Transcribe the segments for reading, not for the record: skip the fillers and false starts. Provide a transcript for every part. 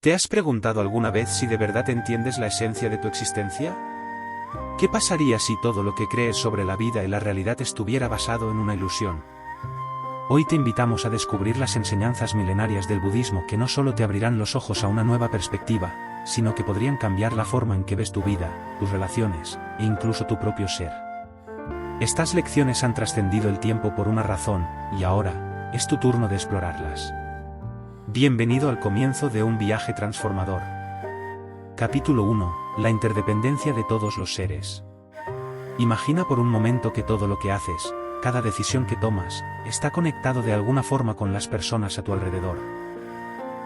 ¿Te has preguntado alguna vez si de verdad entiendes la esencia de tu existencia? ¿Qué pasaría si todo lo que crees sobre la vida y la realidad estuviera basado en una ilusión? Hoy te invitamos a descubrir las enseñanzas milenarias del budismo que no solo te abrirán los ojos a una nueva perspectiva, sino que podrían cambiar la forma en que ves tu vida, tus relaciones, e incluso tu propio ser. Estas lecciones han trascendido el tiempo por una razón, y ahora, es tu turno de explorarlas. Bienvenido al comienzo de un viaje transformador. Capítulo 1. La interdependencia de todos los seres. Imagina por un momento que todo lo que haces, cada decisión que tomas, está conectado de alguna forma con las personas a tu alrededor.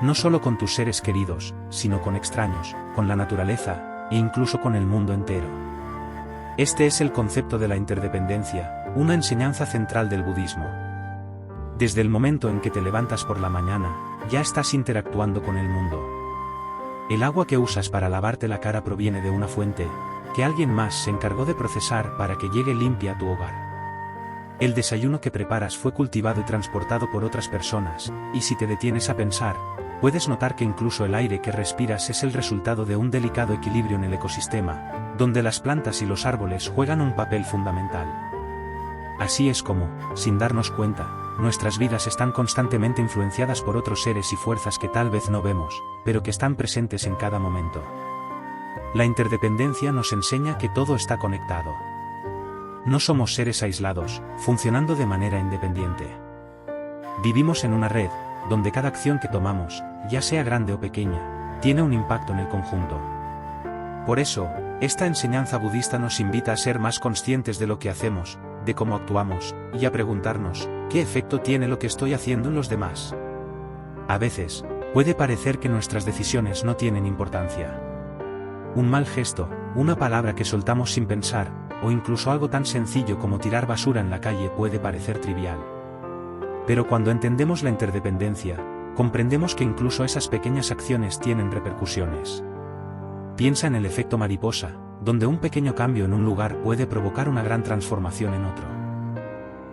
No solo con tus seres queridos, sino con extraños, con la naturaleza, e incluso con el mundo entero. Este es el concepto de la interdependencia, una enseñanza central del budismo. Desde el momento en que te levantas por la mañana, ya estás interactuando con el mundo. El agua que usas para lavarte la cara proviene de una fuente, que alguien más se encargó de procesar para que llegue limpia a tu hogar. El desayuno que preparas fue cultivado y transportado por otras personas, y si te detienes a pensar, puedes notar que incluso el aire que respiras es el resultado de un delicado equilibrio en el ecosistema, donde las plantas y los árboles juegan un papel fundamental. Así es como, sin darnos cuenta, nuestras vidas están constantemente influenciadas por otros seres y fuerzas que tal vez no vemos, pero que están presentes en cada momento. La interdependencia nos enseña que todo está conectado. No somos seres aislados, funcionando de manera independiente. Vivimos en una red, donde cada acción que tomamos, ya sea grande o pequeña, tiene un impacto en el conjunto. Por eso, esta enseñanza budista nos invita a ser más conscientes de lo que hacemos, de cómo actuamos, y a preguntarnos, ¿qué efecto tiene lo que estoy haciendo en los demás? A veces, puede parecer que nuestras decisiones no tienen importancia. Un mal gesto, una palabra que soltamos sin pensar, o incluso algo tan sencillo como tirar basura en la calle puede parecer trivial. Pero cuando entendemos la interdependencia, comprendemos que incluso esas pequeñas acciones tienen repercusiones. Piensa en el efecto mariposa, donde un pequeño cambio en un lugar puede provocar una gran transformación en otro.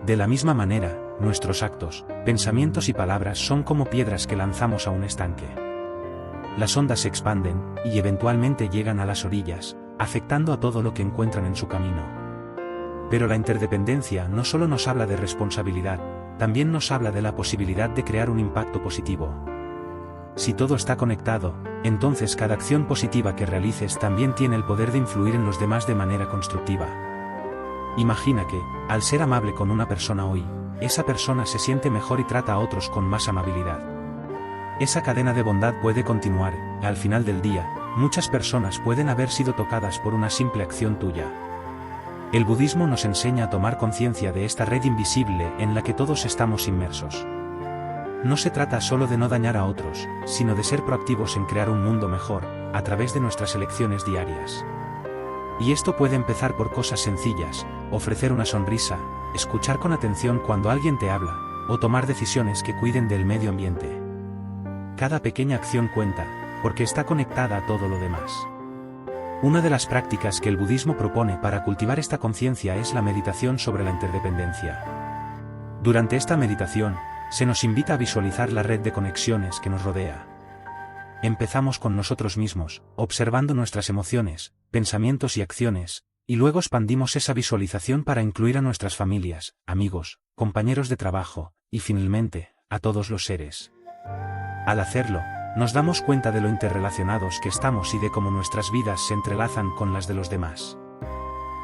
De la misma manera, nuestros actos, pensamientos y palabras son como piedras que lanzamos a un estanque. Las ondas se expanden, y eventualmente llegan a las orillas, afectando a todo lo que encuentran en su camino. Pero la interdependencia no solo nos habla de responsabilidad, también nos habla de la posibilidad de crear un impacto positivo. Si todo está conectado, entonces cada acción positiva que realices también tiene el poder de influir en los demás de manera constructiva. Imagina que, al ser amable con una persona hoy, esa persona se siente mejor y trata a otros con más amabilidad. Esa cadena de bondad puede continuar, y al final del día, muchas personas pueden haber sido tocadas por una simple acción tuya. El budismo nos enseña a tomar conciencia de esta red invisible en la que todos estamos inmersos. No se trata solo de no dañar a otros, sino de ser proactivos en crear un mundo mejor, a través de nuestras elecciones diarias. Y esto puede empezar por cosas sencillas, ofrecer una sonrisa, escuchar con atención cuando alguien te habla, o tomar decisiones que cuiden del medio ambiente. Cada pequeña acción cuenta, porque está conectada a todo lo demás. Una de las prácticas que el budismo propone para cultivar esta conciencia es la meditación sobre la interdependencia. Durante esta meditación, se nos invita a visualizar la red de conexiones que nos rodea. Empezamos con nosotros mismos, observando nuestras emociones, pensamientos y acciones, y luego expandimos esa visualización para incluir a nuestras familias, amigos, compañeros de trabajo, y finalmente, a todos los seres. Al hacerlo, nos damos cuenta de lo interrelacionados que estamos y de cómo nuestras vidas se entrelazan con las de los demás.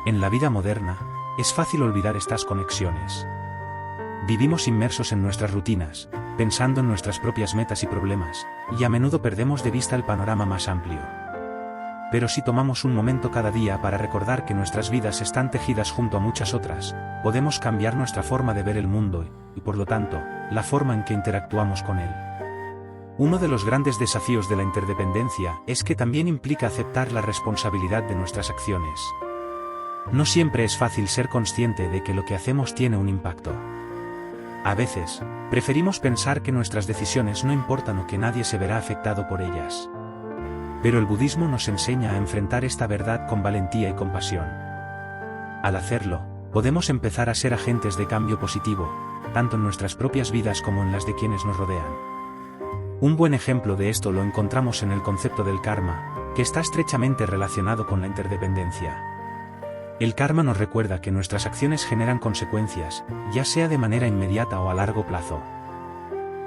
En la vida moderna, es fácil olvidar estas conexiones. Vivimos inmersos en nuestras rutinas, pensando en nuestras propias metas y problemas, y a menudo perdemos de vista el panorama más amplio. Pero si tomamos un momento cada día para recordar que nuestras vidas están tejidas junto a muchas otras, podemos cambiar nuestra forma de ver el mundo y, por lo tanto, la forma en que interactuamos con él. Uno de los grandes desafíos de la interdependencia es que también implica aceptar la responsabilidad de nuestras acciones. No siempre es fácil ser consciente de que lo que hacemos tiene un impacto. A veces, preferimos pensar que nuestras decisiones no importan o que nadie se verá afectado por ellas. Pero el budismo nos enseña a enfrentar esta verdad con valentía y compasión. Al hacerlo, podemos empezar a ser agentes de cambio positivo, tanto en nuestras propias vidas como en las de quienes nos rodean. Un buen ejemplo de esto lo encontramos en el concepto del karma, que está estrechamente relacionado con la interdependencia. El karma nos recuerda que nuestras acciones generan consecuencias, ya sea de manera inmediata o a largo plazo.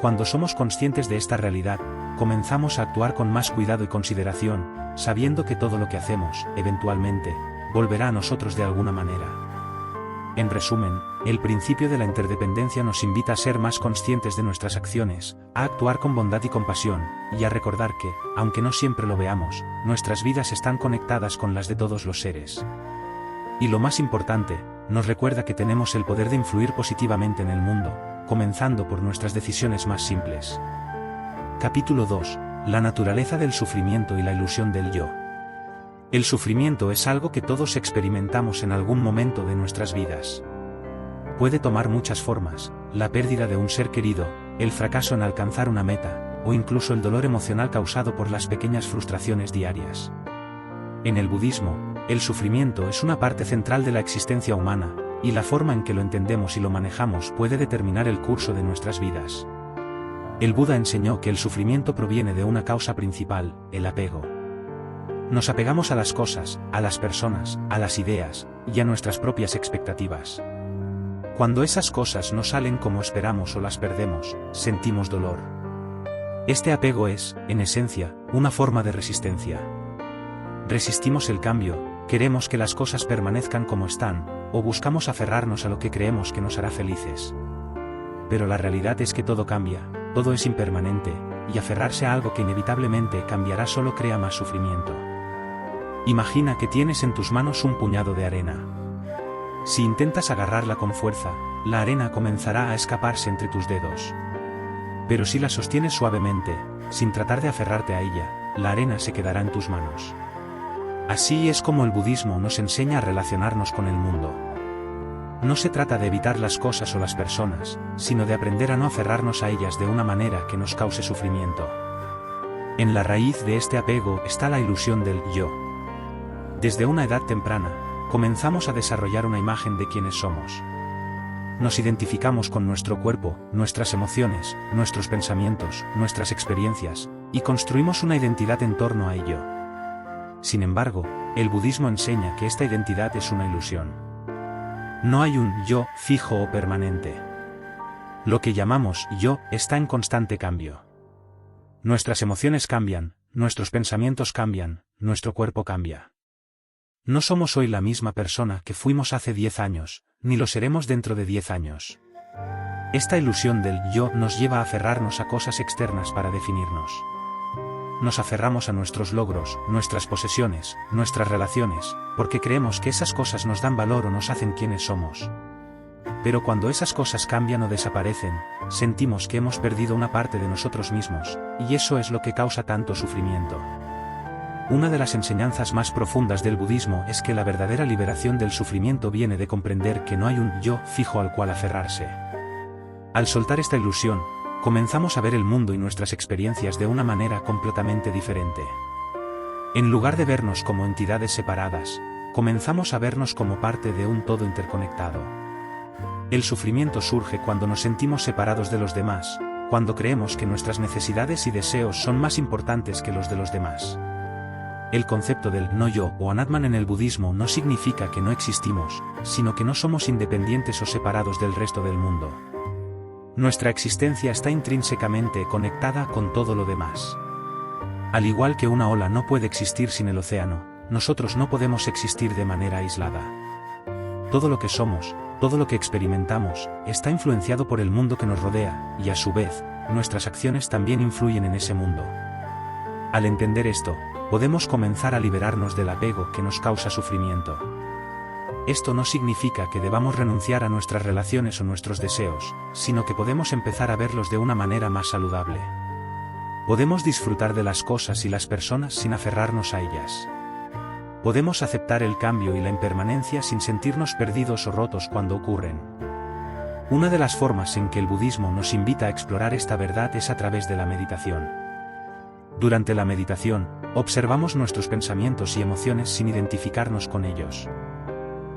Cuando somos conscientes de esta realidad, comenzamos a actuar con más cuidado y consideración, sabiendo que todo lo que hacemos, eventualmente, volverá a nosotros de alguna manera. En resumen, el principio de la interdependencia nos invita a ser más conscientes de nuestras acciones, a actuar con bondad y compasión, y a recordar que, aunque no siempre lo veamos, nuestras vidas están conectadas con las de todos los seres. Y lo más importante, nos recuerda que tenemos el poder de influir positivamente en el mundo, comenzando por nuestras decisiones más simples. Capítulo 2. La naturaleza del sufrimiento y la ilusión del yo. El sufrimiento es algo que todos experimentamos en algún momento de nuestras vidas. Puede tomar muchas formas: la pérdida de un ser querido, el fracaso en alcanzar una meta, o incluso el dolor emocional causado por las pequeñas frustraciones diarias. En el budismo, el sufrimiento es una parte central de la existencia humana, y la forma en que lo entendemos y lo manejamos puede determinar el curso de nuestras vidas. El Buda enseñó que el sufrimiento proviene de una causa principal, el apego. Nos apegamos a las cosas, a las personas, a las ideas, y a nuestras propias expectativas. Cuando esas cosas no salen como esperamos o las perdemos, sentimos dolor. Este apego es, en esencia, una forma de resistencia. Resistimos el cambio, queremos que las cosas permanezcan como están, o buscamos aferrarnos a lo que creemos que nos hará felices. Pero la realidad es que todo cambia, todo es impermanente, y aferrarse a algo que inevitablemente cambiará solo crea más sufrimiento. Imagina que tienes en tus manos un puñado de arena. Si intentas agarrarla con fuerza, la arena comenzará a escaparse entre tus dedos. Pero si la sostienes suavemente, sin tratar de aferrarte a ella, la arena se quedará en tus manos. Así es como el budismo nos enseña a relacionarnos con el mundo. No se trata de evitar las cosas o las personas, sino de aprender a no aferrarnos a ellas de una manera que nos cause sufrimiento. En la raíz de este apego está la ilusión del yo. Desde una edad temprana, comenzamos a desarrollar una imagen de quiénes somos. Nos identificamos con nuestro cuerpo, nuestras emociones, nuestros pensamientos, nuestras experiencias, y construimos una identidad en torno a ello. Sin embargo, el budismo enseña que esta identidad es una ilusión. No hay un yo fijo o permanente. Lo que llamamos yo está en constante cambio. Nuestras emociones cambian, nuestros pensamientos cambian, nuestro cuerpo cambia. No somos hoy la misma persona que fuimos hace 10 años, ni lo seremos dentro de 10 años. Esta ilusión del yo nos lleva a aferrarnos a cosas externas para definirnos. Nos aferramos a nuestros logros, nuestras posesiones, nuestras relaciones, porque creemos que esas cosas nos dan valor o nos hacen quienes somos. Pero cuando esas cosas cambian o desaparecen, sentimos que hemos perdido una parte de nosotros mismos, y eso es lo que causa tanto sufrimiento. Una de las enseñanzas más profundas del budismo es que la verdadera liberación del sufrimiento viene de comprender que no hay un yo fijo al cual aferrarse. Al soltar esta ilusión, comenzamos a ver el mundo y nuestras experiencias de una manera completamente diferente. En lugar de vernos como entidades separadas, comenzamos a vernos como parte de un todo interconectado. El sufrimiento surge cuando nos sentimos separados de los demás, cuando creemos que nuestras necesidades y deseos son más importantes que los de los demás. El concepto del no-yo o anatman en el budismo no significa que no existimos, sino que no somos independientes o separados del resto del mundo. Nuestra existencia está intrínsecamente conectada con todo lo demás. Al igual que una ola no puede existir sin el océano, nosotros no podemos existir de manera aislada. Todo lo que somos, todo lo que experimentamos, está influenciado por el mundo que nos rodea, y a su vez, nuestras acciones también influyen en ese mundo. Al entender esto, podemos comenzar a liberarnos del apego que nos causa sufrimiento. Esto no significa que debamos renunciar a nuestras relaciones o nuestros deseos, sino que podemos empezar a verlos de una manera más saludable. Podemos disfrutar de las cosas y las personas sin aferrarnos a ellas. Podemos aceptar el cambio y la impermanencia sin sentirnos perdidos o rotos cuando ocurren. Una de las formas en que el budismo nos invita a explorar esta verdad es a través de la meditación. Durante la meditación, observamos nuestros pensamientos y emociones sin identificarnos con ellos.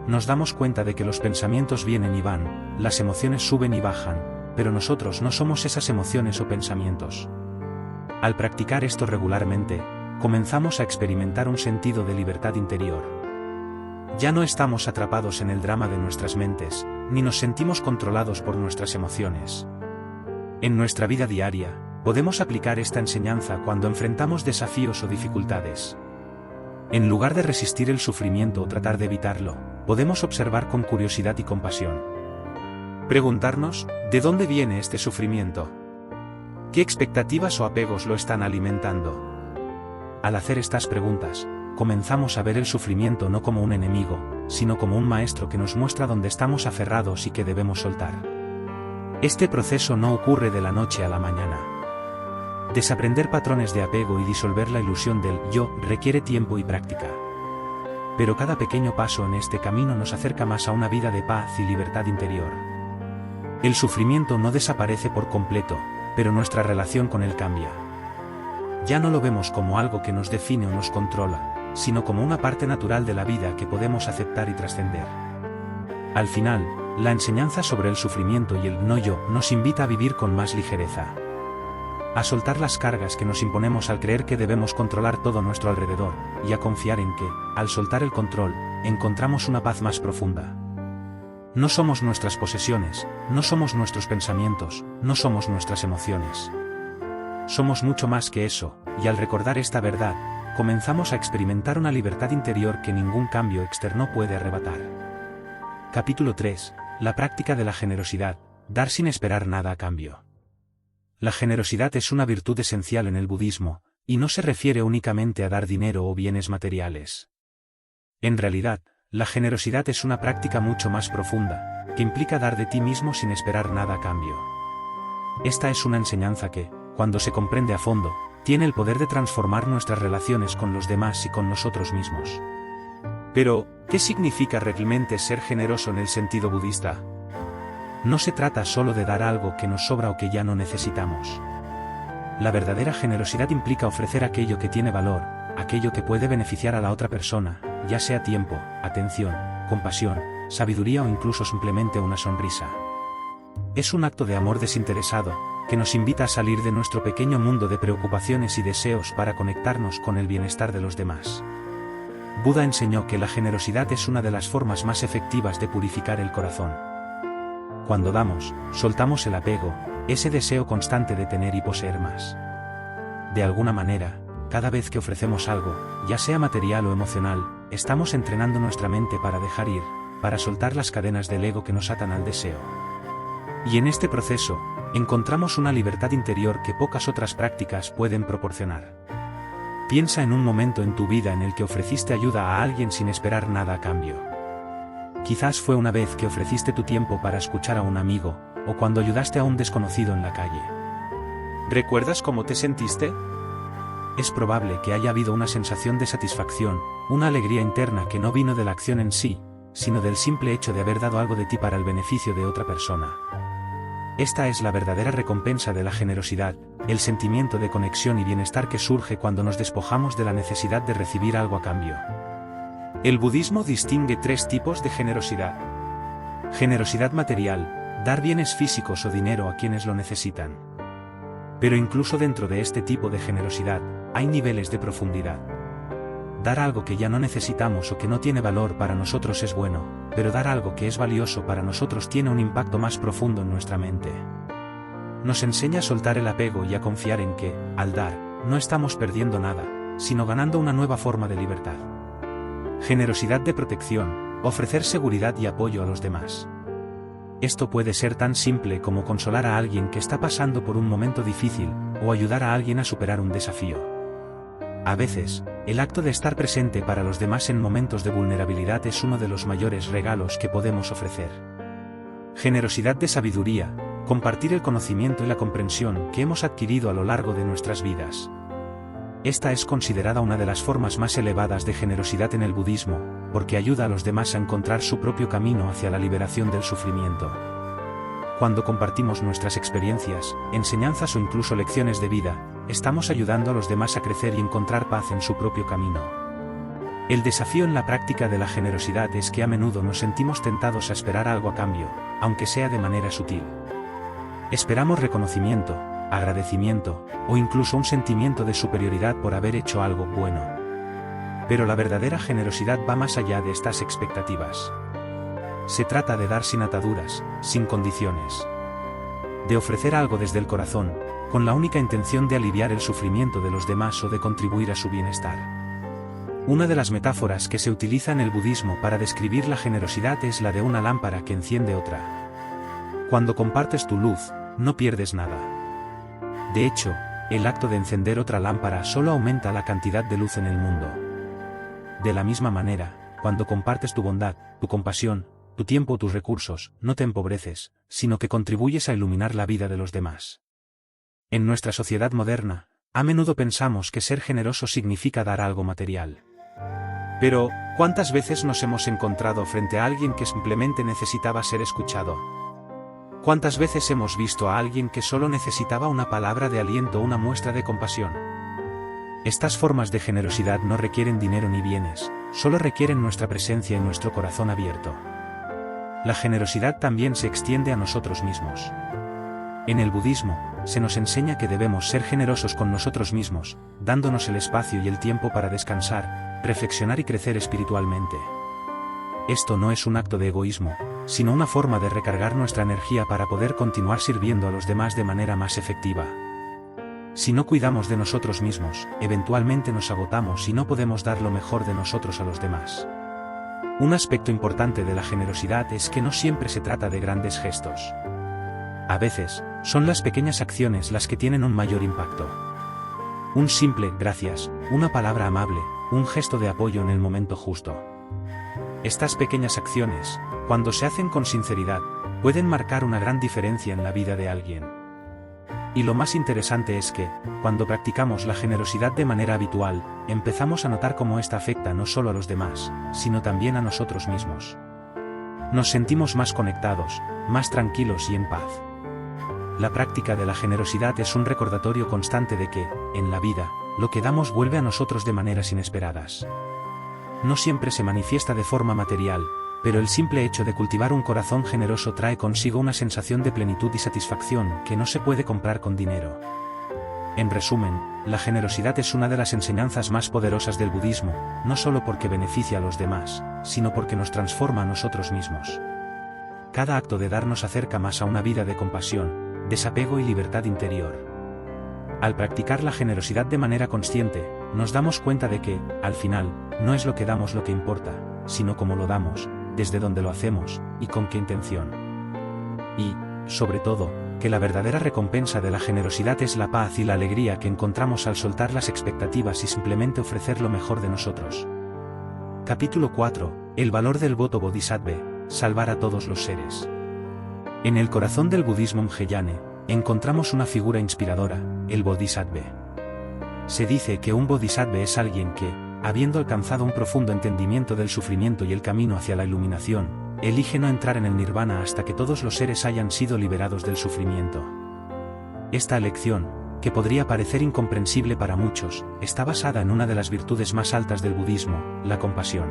Nos damos cuenta de que los pensamientos vienen y van, las emociones suben y bajan, pero nosotros no somos esas emociones o pensamientos. Al practicar esto regularmente, comenzamos a experimentar un sentido de libertad interior. Ya no estamos atrapados en el drama de nuestras mentes, ni nos sentimos controlados por nuestras emociones. En nuestra vida diaria, podemos aplicar esta enseñanza cuando enfrentamos desafíos o dificultades. En lugar de resistir el sufrimiento o tratar de evitarlo, podemos observar con curiosidad y compasión. Preguntarnos, ¿de dónde viene este sufrimiento? ¿Qué expectativas o apegos lo están alimentando? Al hacer estas preguntas, comenzamos a ver el sufrimiento no como un enemigo, sino como un maestro que nos muestra dónde estamos aferrados y que debemos soltar. Este proceso no ocurre de la noche a la mañana. Desaprender patrones de apego y disolver la ilusión del yo requiere tiempo y práctica. Pero cada pequeño paso en este camino nos acerca más a una vida de paz y libertad interior. El sufrimiento no desaparece por completo, pero nuestra relación con él cambia. Ya no lo vemos como algo que nos define o nos controla, sino como una parte natural de la vida que podemos aceptar y trascender. Al final, la enseñanza sobre el sufrimiento y el no yo nos invita a vivir con más ligereza. A soltar las cargas que nos imponemos al creer que debemos controlar todo a nuestro alrededor, y a confiar en que, al soltar el control, encontramos una paz más profunda. No somos nuestras posesiones, no somos nuestros pensamientos, no somos nuestras emociones. Somos mucho más que eso, y al recordar esta verdad, comenzamos a experimentar una libertad interior que ningún cambio externo puede arrebatar. Capítulo 3. La práctica de la generosidad, dar sin esperar nada a cambio. La generosidad es una virtud esencial en el budismo, y no se refiere únicamente a dar dinero o bienes materiales. En realidad, la generosidad es una práctica mucho más profunda, que implica dar de ti mismo sin esperar nada a cambio. Esta es una enseñanza que, cuando se comprende a fondo, tiene el poder de transformar nuestras relaciones con los demás y con nosotros mismos. Pero, ¿qué significa realmente ser generoso en el sentido budista? No se trata solo de dar algo que nos sobra o que ya no necesitamos. La verdadera generosidad implica ofrecer aquello que tiene valor, aquello que puede beneficiar a la otra persona, ya sea tiempo, atención, compasión, sabiduría o incluso simplemente una sonrisa. Es un acto de amor desinteresado, que nos invita a salir de nuestro pequeño mundo de preocupaciones y deseos para conectarnos con el bienestar de los demás. Buda enseñó que la generosidad es una de las formas más efectivas de purificar el corazón. Cuando damos, soltamos el apego, ese deseo constante de tener y poseer más. De alguna manera, cada vez que ofrecemos algo, ya sea material o emocional, estamos entrenando nuestra mente para dejar ir, para soltar las cadenas del ego que nos atan al deseo. Y en este proceso, encontramos una libertad interior que pocas otras prácticas pueden proporcionar. Piensa en un momento en tu vida en el que ofreciste ayuda a alguien sin esperar nada a cambio. Quizás fue una vez que ofreciste tu tiempo para escuchar a un amigo, o cuando ayudaste a un desconocido en la calle. ¿Recuerdas cómo te sentiste? Es probable que haya habido una sensación de satisfacción, una alegría interna que no vino de la acción en sí, sino del simple hecho de haber dado algo de ti para el beneficio de otra persona. Esta es la verdadera recompensa de la generosidad, el sentimiento de conexión y bienestar que surge cuando nos despojamos de la necesidad de recibir algo a cambio. El budismo distingue tres tipos de generosidad. Generosidad material, dar bienes físicos o dinero a quienes lo necesitan. Pero incluso dentro de este tipo de generosidad, hay niveles de profundidad. Dar algo que ya no necesitamos o que no tiene valor para nosotros es bueno, pero dar algo que es valioso para nosotros tiene un impacto más profundo en nuestra mente. Nos enseña a soltar el apego y a confiar en que, al dar, no estamos perdiendo nada, sino ganando una nueva forma de libertad. Generosidad de protección, ofrecer seguridad y apoyo a los demás. Esto puede ser tan simple como consolar a alguien que está pasando por un momento difícil, o ayudar a alguien a superar un desafío. A veces, el acto de estar presente para los demás en momentos de vulnerabilidad es uno de los mayores regalos que podemos ofrecer. Generosidad de sabiduría, compartir el conocimiento y la comprensión que hemos adquirido a lo largo de nuestras vidas. Esta es considerada una de las formas más elevadas de generosidad en el budismo, porque ayuda a los demás a encontrar su propio camino hacia la liberación del sufrimiento. Cuando compartimos nuestras experiencias, enseñanzas o incluso lecciones de vida, estamos ayudando a los demás a crecer y encontrar paz en su propio camino. El desafío en la práctica de la generosidad es que a menudo nos sentimos tentados a esperar algo a cambio, aunque sea de manera sutil. Esperamos reconocimiento, agradecimiento, o incluso un sentimiento de superioridad por haber hecho algo bueno. Pero la verdadera generosidad va más allá de estas expectativas. Se trata de dar sin ataduras, sin condiciones. De ofrecer algo desde el corazón, con la única intención de aliviar el sufrimiento de los demás o de contribuir a su bienestar. Una de las metáforas que se utiliza en el budismo para describir la generosidad es la de una lámpara que enciende otra. Cuando compartes tu luz, no pierdes nada. De hecho, el acto de encender otra lámpara solo aumenta la cantidad de luz en el mundo. De la misma manera, cuando compartes tu bondad, tu compasión, tu tiempo o tus recursos, no te empobreces, sino que contribuyes a iluminar la vida de los demás. En nuestra sociedad moderna, a menudo pensamos que ser generoso significa dar algo material. Pero, ¿cuántas veces nos hemos encontrado frente a alguien que simplemente necesitaba ser escuchado? ¿Cuántas veces hemos visto a alguien que solo necesitaba una palabra de aliento o una muestra de compasión? Estas formas de generosidad no requieren dinero ni bienes, solo requieren nuestra presencia y nuestro corazón abierto. La generosidad también se extiende a nosotros mismos. En el budismo, se nos enseña que debemos ser generosos con nosotros mismos, dándonos el espacio y el tiempo para descansar, reflexionar y crecer espiritualmente. Esto no es un acto de egoísmo, sino una forma de recargar nuestra energía para poder continuar sirviendo a los demás de manera más efectiva. Si no cuidamos de nosotros mismos, eventualmente nos agotamos y no podemos dar lo mejor de nosotros a los demás. Un aspecto importante de la generosidad es que no siempre se trata de grandes gestos. A veces, son las pequeñas acciones las que tienen un mayor impacto. Un simple gracias, una palabra amable, un gesto de apoyo en el momento justo. Estas pequeñas acciones, cuando se hacen con sinceridad, pueden marcar una gran diferencia en la vida de alguien. Y lo más interesante es que, cuando practicamos la generosidad de manera habitual, empezamos a notar cómo esta afecta no solo a los demás, sino también a nosotros mismos. Nos sentimos más conectados, más tranquilos y en paz. La práctica de la generosidad es un recordatorio constante de que, en la vida, lo que damos vuelve a nosotros de maneras inesperadas. No siempre se manifiesta de forma material, pero el simple hecho de cultivar un corazón generoso trae consigo una sensación de plenitud y satisfacción que no se puede comprar con dinero. En resumen, la generosidad es una de las enseñanzas más poderosas del budismo, no solo porque beneficia a los demás, sino porque nos transforma a nosotros mismos. Cada acto de dar nos acerca más a una vida de compasión, desapego y libertad interior. Al practicar la generosidad de manera consciente, nos damos cuenta de que, al final, no es lo que damos lo que importa, sino cómo lo damos, desde dónde lo hacemos, y con qué intención. Y, sobre todo, que la verdadera recompensa de la generosidad es la paz y la alegría que encontramos al soltar las expectativas y simplemente ofrecer lo mejor de nosotros. Capítulo 4. El valor del voto bodhisattva, salvar a todos los seres. En el corazón del budismo Mahayana, encontramos una figura inspiradora, el bodhisattva. Se dice que un bodhisattva es alguien que, habiendo alcanzado un profundo entendimiento del sufrimiento y el camino hacia la iluminación, elige no entrar en el nirvana hasta que todos los seres hayan sido liberados del sufrimiento. Esta elección, que podría parecer incomprensible para muchos, está basada en una de las virtudes más altas del budismo, la compasión.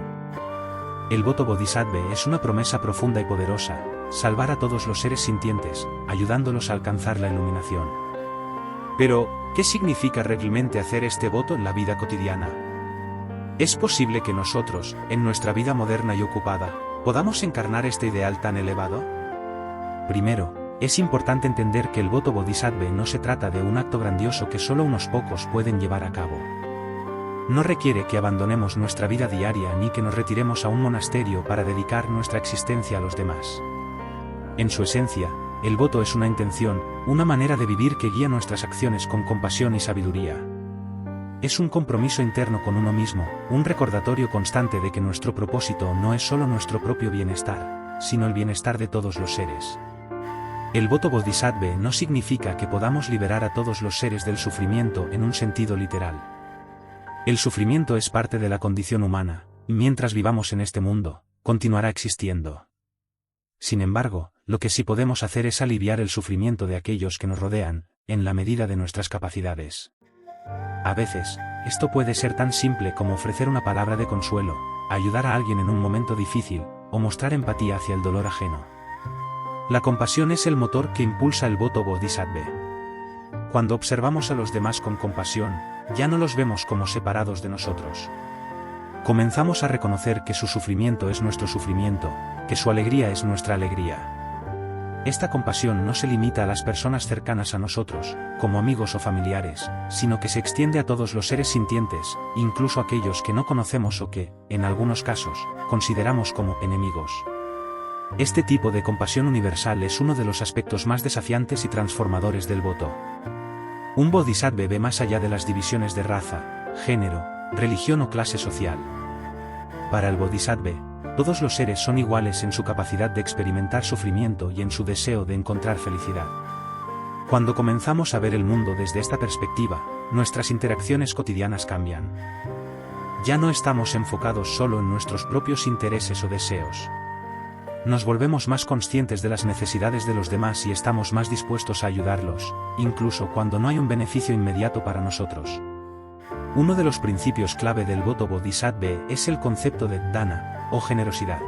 El voto bodhisattva es una promesa profunda y poderosa, salvar a todos los seres sintientes, ayudándolos a alcanzar la iluminación. Pero, ¿qué significa realmente hacer este voto en la vida cotidiana? ¿Es posible que nosotros, en nuestra vida moderna y ocupada, podamos encarnar este ideal tan elevado? Primero, es importante entender que el voto bodhisattva no se trata de un acto grandioso que solo unos pocos pueden llevar a cabo. No requiere que abandonemos nuestra vida diaria ni que nos retiremos a un monasterio para dedicar nuestra existencia a los demás. En su esencia, el voto es una intención, una manera de vivir que guía nuestras acciones con compasión y sabiduría. Es un compromiso interno con uno mismo, un recordatorio constante de que nuestro propósito no es solo nuestro propio bienestar, sino el bienestar de todos los seres. El voto bodhisattva no significa que podamos liberar a todos los seres del sufrimiento en un sentido literal. El sufrimiento es parte de la condición humana, y mientras vivamos en este mundo, continuará existiendo. Sin embargo, lo que sí podemos hacer es aliviar el sufrimiento de aquellos que nos rodean, en la medida de nuestras capacidades. A veces, esto puede ser tan simple como ofrecer una palabra de consuelo, ayudar a alguien en un momento difícil, o mostrar empatía hacia el dolor ajeno. La compasión es el motor que impulsa el voto bodhisattva. Cuando observamos a los demás con compasión, ya no los vemos como separados de nosotros. Comenzamos a reconocer que su sufrimiento es nuestro sufrimiento, que su alegría es nuestra alegría. Esta compasión no se limita a las personas cercanas a nosotros, como amigos o familiares, sino que se extiende a todos los seres sintientes, incluso aquellos que no conocemos o que, en algunos casos, consideramos como enemigos. Este tipo de compasión universal es uno de los aspectos más desafiantes y transformadores del voto. Un bodhisattva ve más allá de las divisiones de raza, género, religión o clase social. Para el bodhisattva, todos los seres son iguales en su capacidad de experimentar sufrimiento y en su deseo de encontrar felicidad. Cuando comenzamos a ver el mundo desde esta perspectiva, nuestras interacciones cotidianas cambian. Ya no estamos enfocados solo en nuestros propios intereses o deseos. Nos volvemos más conscientes de las necesidades de los demás y estamos más dispuestos a ayudarlos, incluso cuando no hay un beneficio inmediato para nosotros. Uno de los principios clave del voto bodhisattva es el concepto de dana, o generosidad.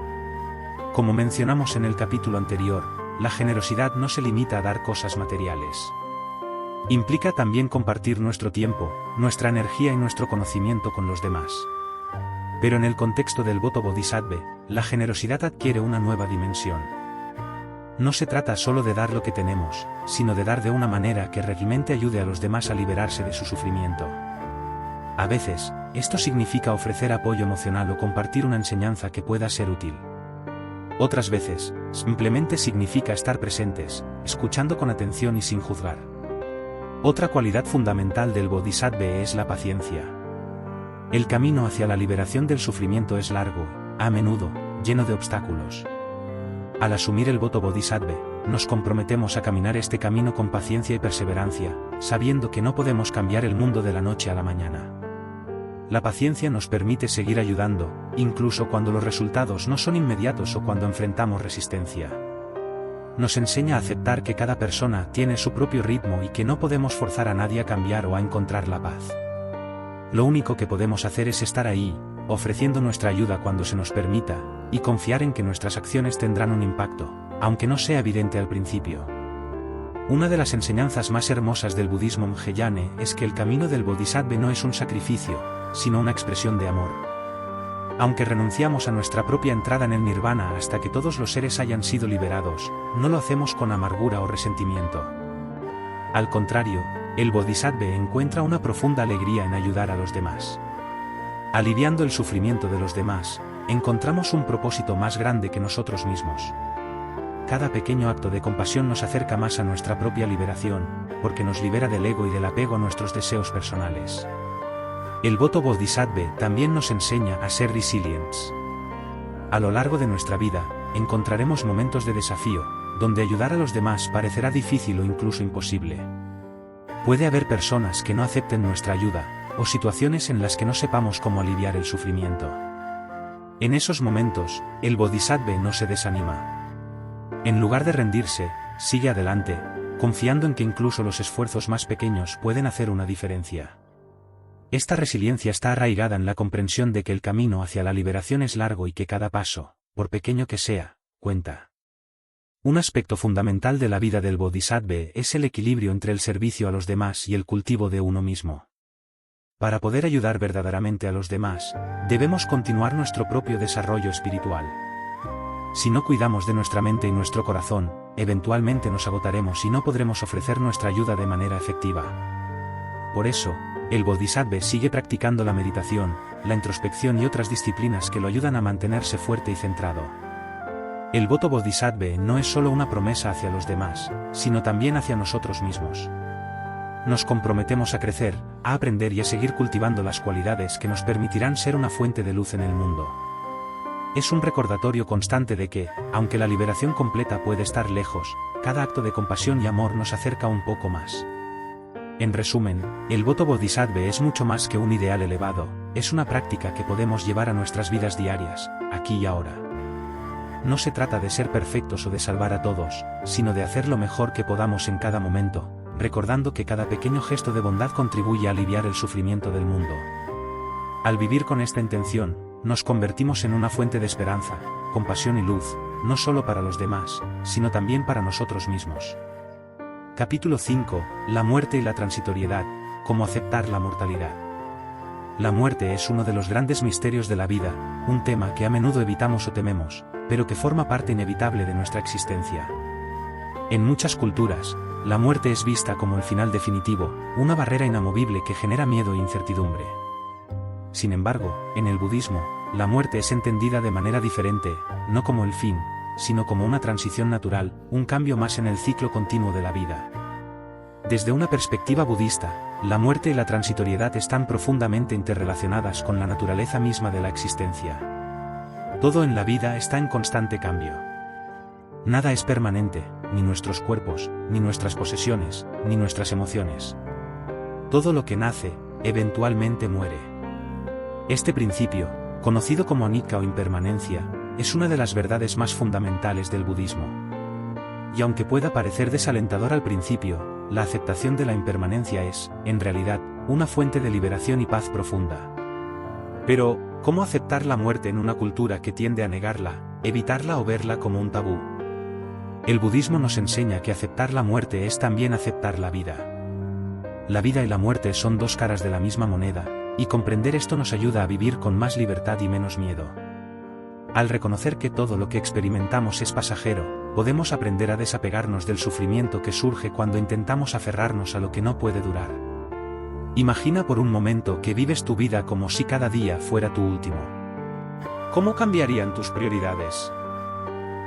Como mencionamos en el capítulo anterior, la generosidad no se limita a dar cosas materiales. Implica también compartir nuestro tiempo, nuestra energía y nuestro conocimiento con los demás. Pero en el contexto del voto bodhisattva, la generosidad adquiere una nueva dimensión. No se trata solo de dar lo que tenemos, sino de dar de una manera que realmente ayude a los demás a liberarse de su sufrimiento. A veces, esto significa ofrecer apoyo emocional o compartir una enseñanza que pueda ser útil. Otras veces, simplemente significa estar presentes, escuchando con atención y sin juzgar. Otra cualidad fundamental del bodhisattva es la paciencia. El camino hacia la liberación del sufrimiento es largo, a menudo, lleno de obstáculos. Al asumir el voto bodhisattva, nos comprometemos a caminar este camino con paciencia y perseverancia, sabiendo que no podemos cambiar el mundo de la noche a la mañana. La paciencia nos permite seguir ayudando, incluso cuando los resultados no son inmediatos o cuando enfrentamos resistencia. Nos enseña a aceptar que cada persona tiene su propio ritmo y que no podemos forzar a nadie a cambiar o a encontrar la paz. Lo único que podemos hacer es estar ahí, ofreciendo nuestra ayuda cuando se nos permita, y confiar en que nuestras acciones tendrán un impacto, aunque no sea evidente al principio. Una de las enseñanzas más hermosas del budismo Mahayana es que el camino del bodhisattva no es un sacrificio, sino una expresión de amor. Aunque renunciamos a nuestra propia entrada en el nirvana hasta que todos los seres hayan sido liberados, no lo hacemos con amargura o resentimiento. Al contrario, el bodhisattva encuentra una profunda alegría en ayudar a los demás. Aliviando el sufrimiento de los demás, encontramos un propósito más grande que nosotros mismos. Cada pequeño acto de compasión nos acerca más a nuestra propia liberación, porque nos libera del ego y del apego a nuestros deseos personales. El voto bodhisattva también nos enseña a ser resilientes. A lo largo de nuestra vida, encontraremos momentos de desafío, donde ayudar a los demás parecerá difícil o incluso imposible. Puede haber personas que no acepten nuestra ayuda, o situaciones en las que no sepamos cómo aliviar el sufrimiento. En esos momentos, el bodhisattva no se desanima. En lugar de rendirse, sigue adelante, confiando en que incluso los esfuerzos más pequeños pueden hacer una diferencia. Esta resiliencia está arraigada en la comprensión de que el camino hacia la liberación es largo y que cada paso, por pequeño que sea, cuenta. Un aspecto fundamental de la vida del bodhisattva es el equilibrio entre el servicio a los demás y el cultivo de uno mismo. Para poder ayudar verdaderamente a los demás, debemos continuar nuestro propio desarrollo espiritual. Si no cuidamos de nuestra mente y nuestro corazón, eventualmente nos agotaremos y no podremos ofrecer nuestra ayuda de manera efectiva. Por eso, el bodhisattva sigue practicando la meditación, la introspección y otras disciplinas que lo ayudan a mantenerse fuerte y centrado. El voto bodhisattva no es solo una promesa hacia los demás, sino también hacia nosotros mismos. Nos comprometemos a crecer, a aprender y a seguir cultivando las cualidades que nos permitirán ser una fuente de luz en el mundo. Es un recordatorio constante de que, aunque la liberación completa puede estar lejos, cada acto de compasión y amor nos acerca un poco más. En resumen, el voto bodhisattva es mucho más que un ideal elevado, es una práctica que podemos llevar a nuestras vidas diarias, aquí y ahora. No se trata de ser perfectos o de salvar a todos, sino de hacer lo mejor que podamos en cada momento, recordando que cada pequeño gesto de bondad contribuye a aliviar el sufrimiento del mundo. Al vivir con esta intención, nos convertimos en una fuente de esperanza, compasión y luz, no solo para los demás, sino también para nosotros mismos. Capítulo 5. La muerte y la transitoriedad. Cómo aceptar la mortalidad. La muerte es uno de los grandes misterios de la vida, un tema que a menudo evitamos o tememos, pero que forma parte inevitable de nuestra existencia. En muchas culturas, la muerte es vista como el final definitivo, una barrera inamovible que genera miedo e incertidumbre. Sin embargo, en el budismo, la muerte es entendida de manera diferente, no como el fin, sino como una transición natural, un cambio más en el ciclo continuo de la vida. Desde una perspectiva budista, la muerte y la transitoriedad están profundamente interrelacionadas con la naturaleza misma de la existencia. Todo en la vida está en constante cambio. Nada es permanente, ni nuestros cuerpos, ni nuestras posesiones, ni nuestras emociones. Todo lo que nace, eventualmente muere. Este principio, conocido como anicca o impermanencia, es una de las verdades más fundamentales del budismo. Y aunque pueda parecer desalentador al principio, la aceptación de la impermanencia es, en realidad, una fuente de liberación y paz profunda. Pero, ¿cómo aceptar la muerte en una cultura que tiende a negarla, evitarla o verla como un tabú? El budismo nos enseña que aceptar la muerte es también aceptar la vida. La vida y la muerte son dos caras de la misma moneda, y comprender esto nos ayuda a vivir con más libertad y menos miedo. Al reconocer que todo lo que experimentamos es pasajero, podemos aprender a desapegarnos del sufrimiento que surge cuando intentamos aferrarnos a lo que no puede durar. Imagina por un momento que vives tu vida como si cada día fuera tu último. ¿Cómo cambiarían tus prioridades?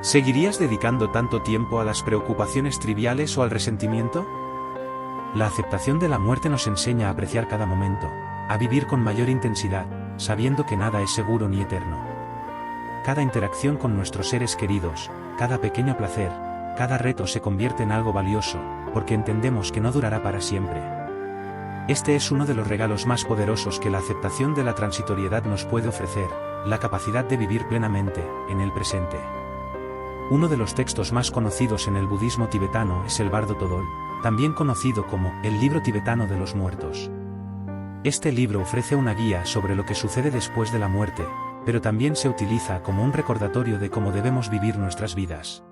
¿Seguirías dedicando tanto tiempo a las preocupaciones triviales o al resentimiento? La aceptación de la muerte nos enseña a apreciar cada momento, a vivir con mayor intensidad, sabiendo que nada es seguro ni eterno. Cada interacción con nuestros seres queridos, cada pequeño placer, cada reto se convierte en algo valioso, porque entendemos que no durará para siempre. Este es uno de los regalos más poderosos que la aceptación de la transitoriedad nos puede ofrecer, la capacidad de vivir plenamente, en el presente. Uno de los textos más conocidos en el budismo tibetano es el Bardo Thodol, también conocido como el libro tibetano de los muertos. Este libro ofrece una guía sobre lo que sucede después de la muerte, pero también se utiliza como un recordatorio de cómo debemos vivir nuestras vidas.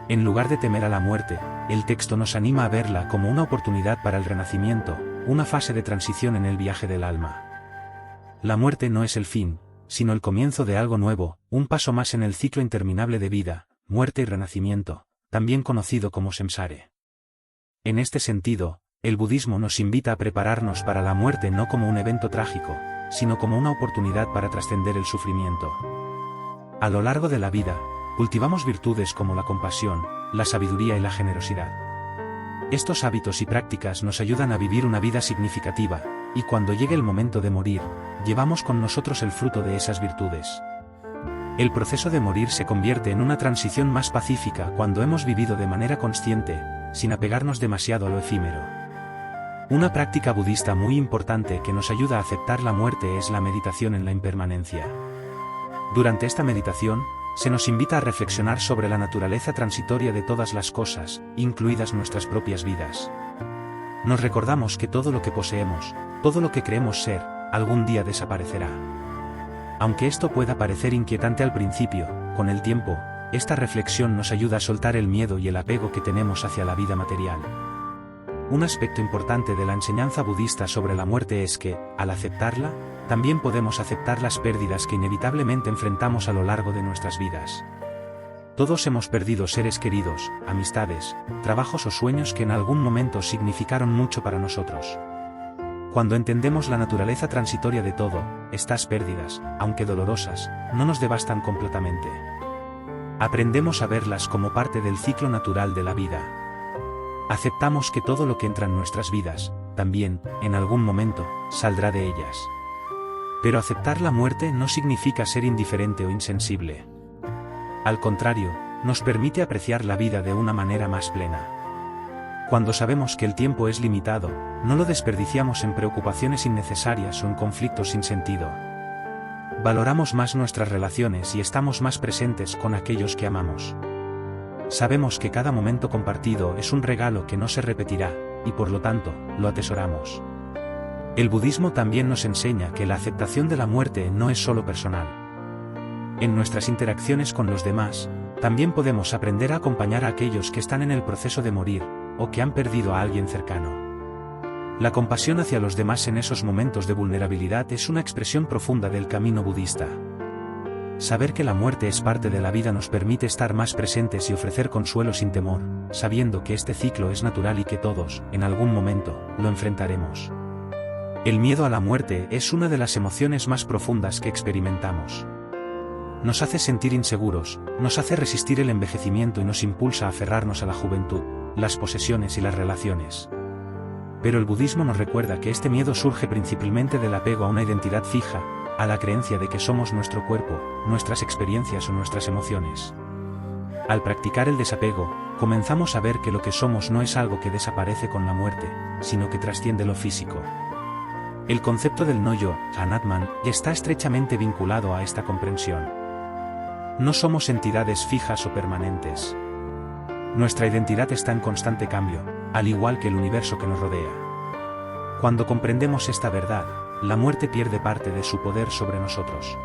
En lugar de temer a la muerte, el texto nos anima a verla como una oportunidad para el renacimiento, una fase de transición en el viaje del alma. La muerte no es el fin, sino el comienzo de algo nuevo, un paso más en el ciclo interminable de vida, muerte y renacimiento, también conocido como samsara. En este sentido, el budismo nos invita a prepararnos para la muerte no como un evento trágico, sino como una oportunidad para trascender el sufrimiento. A lo largo de la vida, cultivamos virtudes como la compasión, la sabiduría y la generosidad. Estos hábitos y prácticas nos ayudan a vivir una vida significativa, y cuando llegue el momento de morir, llevamos con nosotros el fruto de esas virtudes. El proceso de morir se convierte en una transición más pacífica cuando hemos vivido de manera consciente, sin apegarnos demasiado a lo efímero. Una práctica budista muy importante que nos ayuda a aceptar la muerte es la meditación en la impermanencia. Durante esta meditación, se nos invita a reflexionar sobre la naturaleza transitoria de todas las cosas, incluidas nuestras propias vidas. Nos recordamos que todo lo que poseemos, todo lo que creemos ser, algún día desaparecerá. Aunque esto pueda parecer inquietante al principio, con el tiempo, esta reflexión nos ayuda a soltar el miedo y el apego que tenemos hacia la vida material. Un aspecto importante de la enseñanza budista sobre la muerte es que, al aceptarla, también podemos aceptar las pérdidas que inevitablemente enfrentamos a lo largo de nuestras vidas. Todos hemos perdido seres queridos, amistades, trabajos o sueños que en algún momento significaron mucho para nosotros. Cuando entendemos la naturaleza transitoria de todo, estas pérdidas, aunque dolorosas, no nos devastan completamente. Aprendemos a verlas como parte del ciclo natural de la vida. Aceptamos que todo lo que entra en nuestras vidas, también, en algún momento, saldrá de ellas. Pero aceptar la muerte no significa ser indiferente o insensible. Al contrario, nos permite apreciar la vida de una manera más plena. Cuando sabemos que el tiempo es limitado, no lo desperdiciamos en preocupaciones innecesarias o en conflictos sin sentido. Valoramos más nuestras relaciones y estamos más presentes con aquellos que amamos. Sabemos que cada momento compartido es un regalo que no se repetirá, y por lo tanto, lo atesoramos. El budismo también nos enseña que la aceptación de la muerte no es solo personal. En nuestras interacciones con los demás, también podemos aprender a acompañar a aquellos que están en el proceso de morir, o que han perdido a alguien cercano. La compasión hacia los demás en esos momentos de vulnerabilidad es una expresión profunda del camino budista. Saber que la muerte es parte de la vida nos permite estar más presentes y ofrecer consuelo sin temor, sabiendo que este ciclo es natural y que todos, en algún momento, lo enfrentaremos. El miedo a la muerte es una de las emociones más profundas que experimentamos. Nos hace sentir inseguros, nos hace resistir el envejecimiento y nos impulsa a aferrarnos a la juventud, las posesiones y las relaciones. Pero el budismo nos recuerda que este miedo surge principalmente del apego a una identidad fija, a la creencia de que somos nuestro cuerpo, nuestras experiencias o nuestras emociones. Al practicar el desapego, comenzamos a ver que lo que somos no es algo que desaparece con la muerte, sino que trasciende lo físico. El concepto del no-yo, Anatman, está estrechamente vinculado a esta comprensión. No somos entidades fijas o permanentes. Nuestra identidad está en constante cambio, al igual que el universo que nos rodea. Cuando comprendemos esta verdad, la muerte pierde parte de su poder sobre nosotros.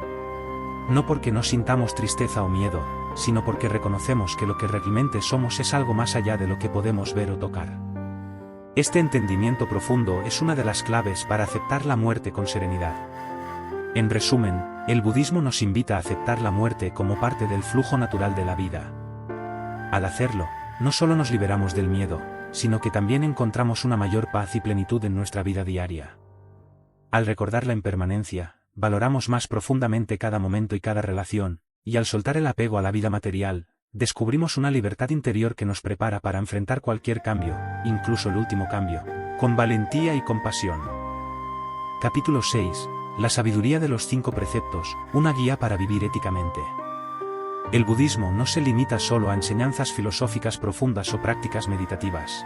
No porque no sintamos tristeza o miedo, sino porque reconocemos que lo que realmente somos es algo más allá de lo que podemos ver o tocar. Este entendimiento profundo es una de las claves para aceptar la muerte con serenidad. En resumen, el budismo nos invita a aceptar la muerte como parte del flujo natural de la vida. Al hacerlo, no solo nos liberamos del miedo, sino que también encontramos una mayor paz y plenitud en nuestra vida diaria. Al recordar la impermanencia, valoramos más profundamente cada momento y cada relación, y al soltar el apego a la vida material, descubrimos una libertad interior que nos prepara para enfrentar cualquier cambio, incluso el último cambio, con valentía y compasión. Capítulo 6. La sabiduría de los 5 preceptos, una guía para vivir éticamente. El budismo no se limita solo a enseñanzas filosóficas profundas o prácticas meditativas.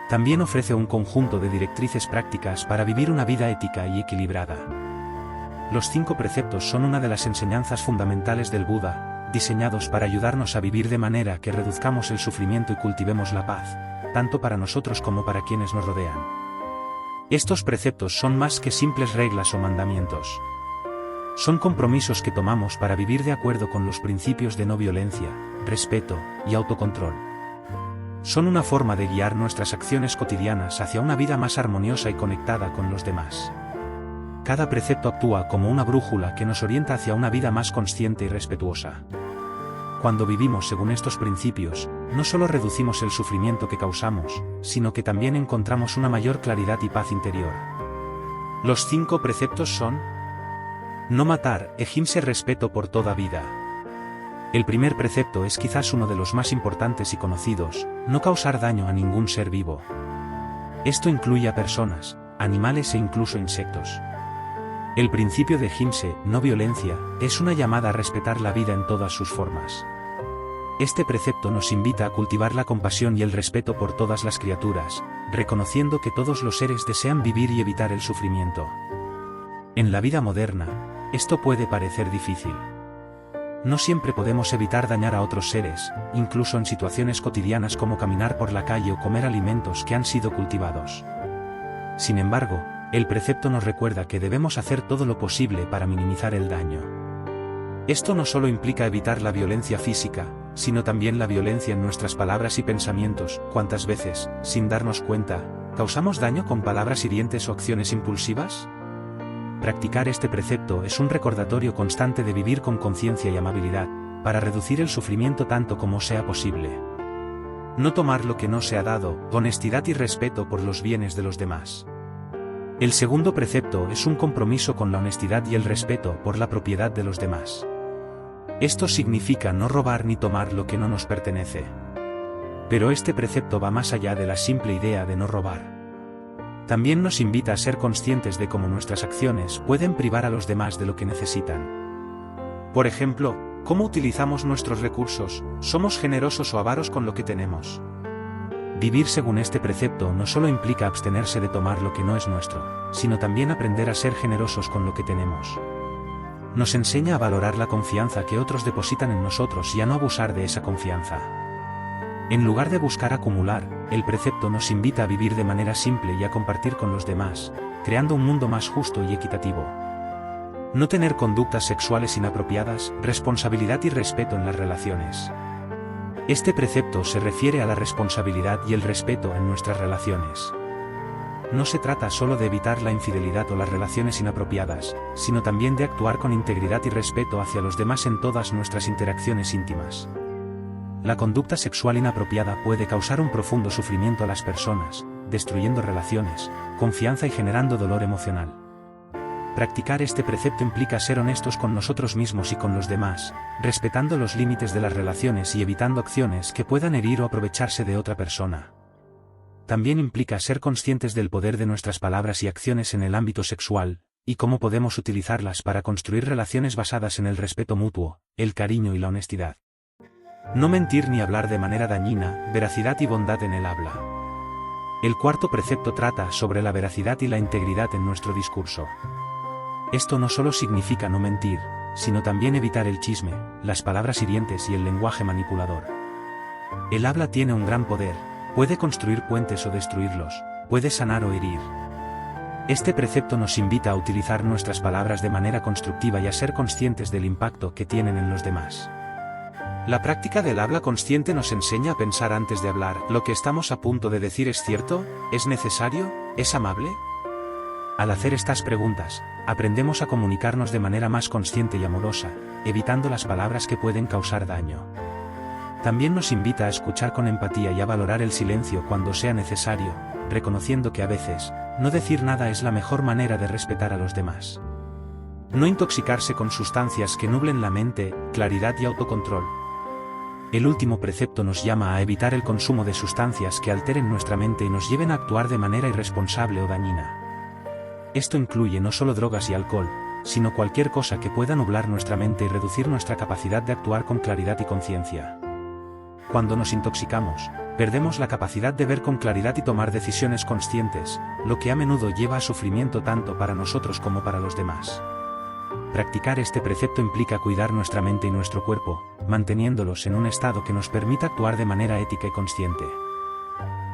También ofrece un conjunto de directrices prácticas para vivir una vida ética y equilibrada. Los 5 preceptos son una de las enseñanzas fundamentales del Buda, diseñados para ayudarnos a vivir de manera que reduzcamos el sufrimiento y cultivemos la paz, tanto para nosotros como para quienes nos rodean. Estos preceptos son más que simples reglas o mandamientos. Son compromisos que tomamos para vivir de acuerdo con los principios de no violencia, respeto y autocontrol. Son una forma de guiar nuestras acciones cotidianas hacia una vida más armoniosa y conectada con los demás. Cada precepto actúa como una brújula que nos orienta hacia una vida más consciente y respetuosa. Cuando vivimos según estos principios, no solo reducimos el sufrimiento que causamos, sino que también encontramos una mayor claridad y paz interior. Los 5 preceptos son: no matar, ahimsa, respeto por toda vida. El primer precepto es quizás uno de los más importantes y conocidos: no causar daño a ningún ser vivo. Esto incluye a personas, animales e incluso insectos. El principio de ahimsa, no violencia, es una llamada a respetar la vida en todas sus formas. Este precepto nos invita a cultivar la compasión y el respeto por todas las criaturas, reconociendo que todos los seres desean vivir y evitar el sufrimiento. En la vida moderna, esto puede parecer difícil. No siempre podemos evitar dañar a otros seres, incluso en situaciones cotidianas como caminar por la calle o comer alimentos que han sido cultivados. Sin embargo, el precepto nos recuerda que debemos hacer todo lo posible para minimizar el daño. Esto no solo implica evitar la violencia física, sino también la violencia en nuestras palabras y pensamientos. ¿Cuántas veces, sin darnos cuenta, causamos daño con palabras hirientes o acciones impulsivas? Practicar este precepto es un recordatorio constante de vivir con conciencia y amabilidad, para reducir el sufrimiento tanto como sea posible. No tomar lo que no se ha dado, honestidad y respeto por los bienes de los demás. El segundo precepto es un compromiso con la honestidad y el respeto por la propiedad de los demás. Esto significa no robar ni tomar lo que no nos pertenece. Pero este precepto va más allá de la simple idea de no robar. También nos invita a ser conscientes de cómo nuestras acciones pueden privar a los demás de lo que necesitan. Por ejemplo, ¿cómo utilizamos nuestros recursos? ¿Somos generosos o avaros con lo que tenemos? Vivir según este precepto no solo implica abstenerse de tomar lo que no es nuestro, sino también aprender a ser generosos con lo que tenemos. Nos enseña a valorar la confianza que otros depositan en nosotros y a no abusar de esa confianza. En lugar de buscar acumular, el precepto nos invita a vivir de manera simple y a compartir con los demás, creando un mundo más justo y equitativo. No tener conductas sexuales inapropiadas, responsabilidad y respeto en las relaciones. Este precepto se refiere a la responsabilidad y el respeto en nuestras relaciones. No se trata solo de evitar la infidelidad o las relaciones inapropiadas, sino también de actuar con integridad y respeto hacia los demás en todas nuestras interacciones íntimas. La conducta sexual inapropiada puede causar un profundo sufrimiento a las personas, destruyendo relaciones, confianza y generando dolor emocional. Practicar este precepto implica ser honestos con nosotros mismos y con los demás, respetando los límites de las relaciones y evitando acciones que puedan herir o aprovecharse de otra persona. También implica ser conscientes del poder de nuestras palabras y acciones en el ámbito sexual, y cómo podemos utilizarlas para construir relaciones basadas en el respeto mutuo, el cariño y la honestidad. No mentir ni hablar de manera dañina, veracidad y bondad en el habla. El cuarto precepto trata sobre la veracidad y la integridad en nuestro discurso. Esto no solo significa no mentir, sino también evitar el chisme, las palabras hirientes y el lenguaje manipulador. El habla tiene un gran poder, puede construir puentes o destruirlos, puede sanar o herir. Este precepto nos invita a utilizar nuestras palabras de manera constructiva y a ser conscientes del impacto que tienen en los demás. La práctica del habla consciente nos enseña a pensar antes de hablar. ¿Lo que estamos a punto de decir es cierto? ¿Es necesario? ¿Es amable? Al hacer estas preguntas, aprendemos a comunicarnos de manera más consciente y amorosa, evitando las palabras que pueden causar daño. También nos invita a escuchar con empatía y a valorar el silencio cuando sea necesario, reconociendo que a veces, no decir nada es la mejor manera de respetar a los demás. No intoxicarse con sustancias que nublen la mente, claridad y autocontrol. El último precepto nos llama a evitar el consumo de sustancias que alteren nuestra mente y nos lleven a actuar de manera irresponsable o dañina. Esto incluye no solo drogas y alcohol, sino cualquier cosa que pueda nublar nuestra mente y reducir nuestra capacidad de actuar con claridad y conciencia. Cuando nos intoxicamos, perdemos la capacidad de ver con claridad y tomar decisiones conscientes, lo que a menudo lleva a sufrimiento tanto para nosotros como para los demás. Practicar este precepto implica cuidar nuestra mente y nuestro cuerpo, manteniéndolos en un estado que nos permita actuar de manera ética y consciente.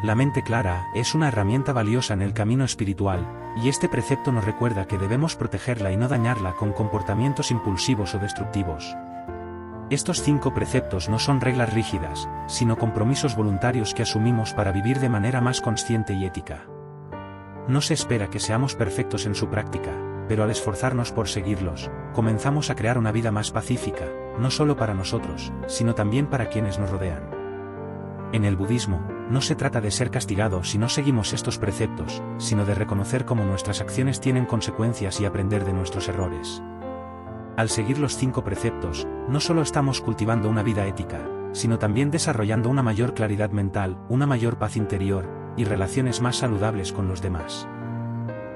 La mente clara es una herramienta valiosa en el camino espiritual, y este precepto nos recuerda que debemos protegerla y no dañarla con comportamientos impulsivos o destructivos. Estos 5 preceptos no son reglas rígidas, sino compromisos voluntarios que asumimos para vivir de manera más consciente y ética. No se espera que seamos perfectos en su práctica, pero al esforzarnos por seguirlos, comenzamos a crear una vida más pacífica, no solo para nosotros, sino también para quienes nos rodean. En el budismo, no se trata de ser castigados si no seguimos estos preceptos, sino de reconocer cómo nuestras acciones tienen consecuencias y aprender de nuestros errores. Al seguir los 5 preceptos, no solo estamos cultivando una vida ética, sino también desarrollando una mayor claridad mental, una mayor paz interior, y relaciones más saludables con los demás.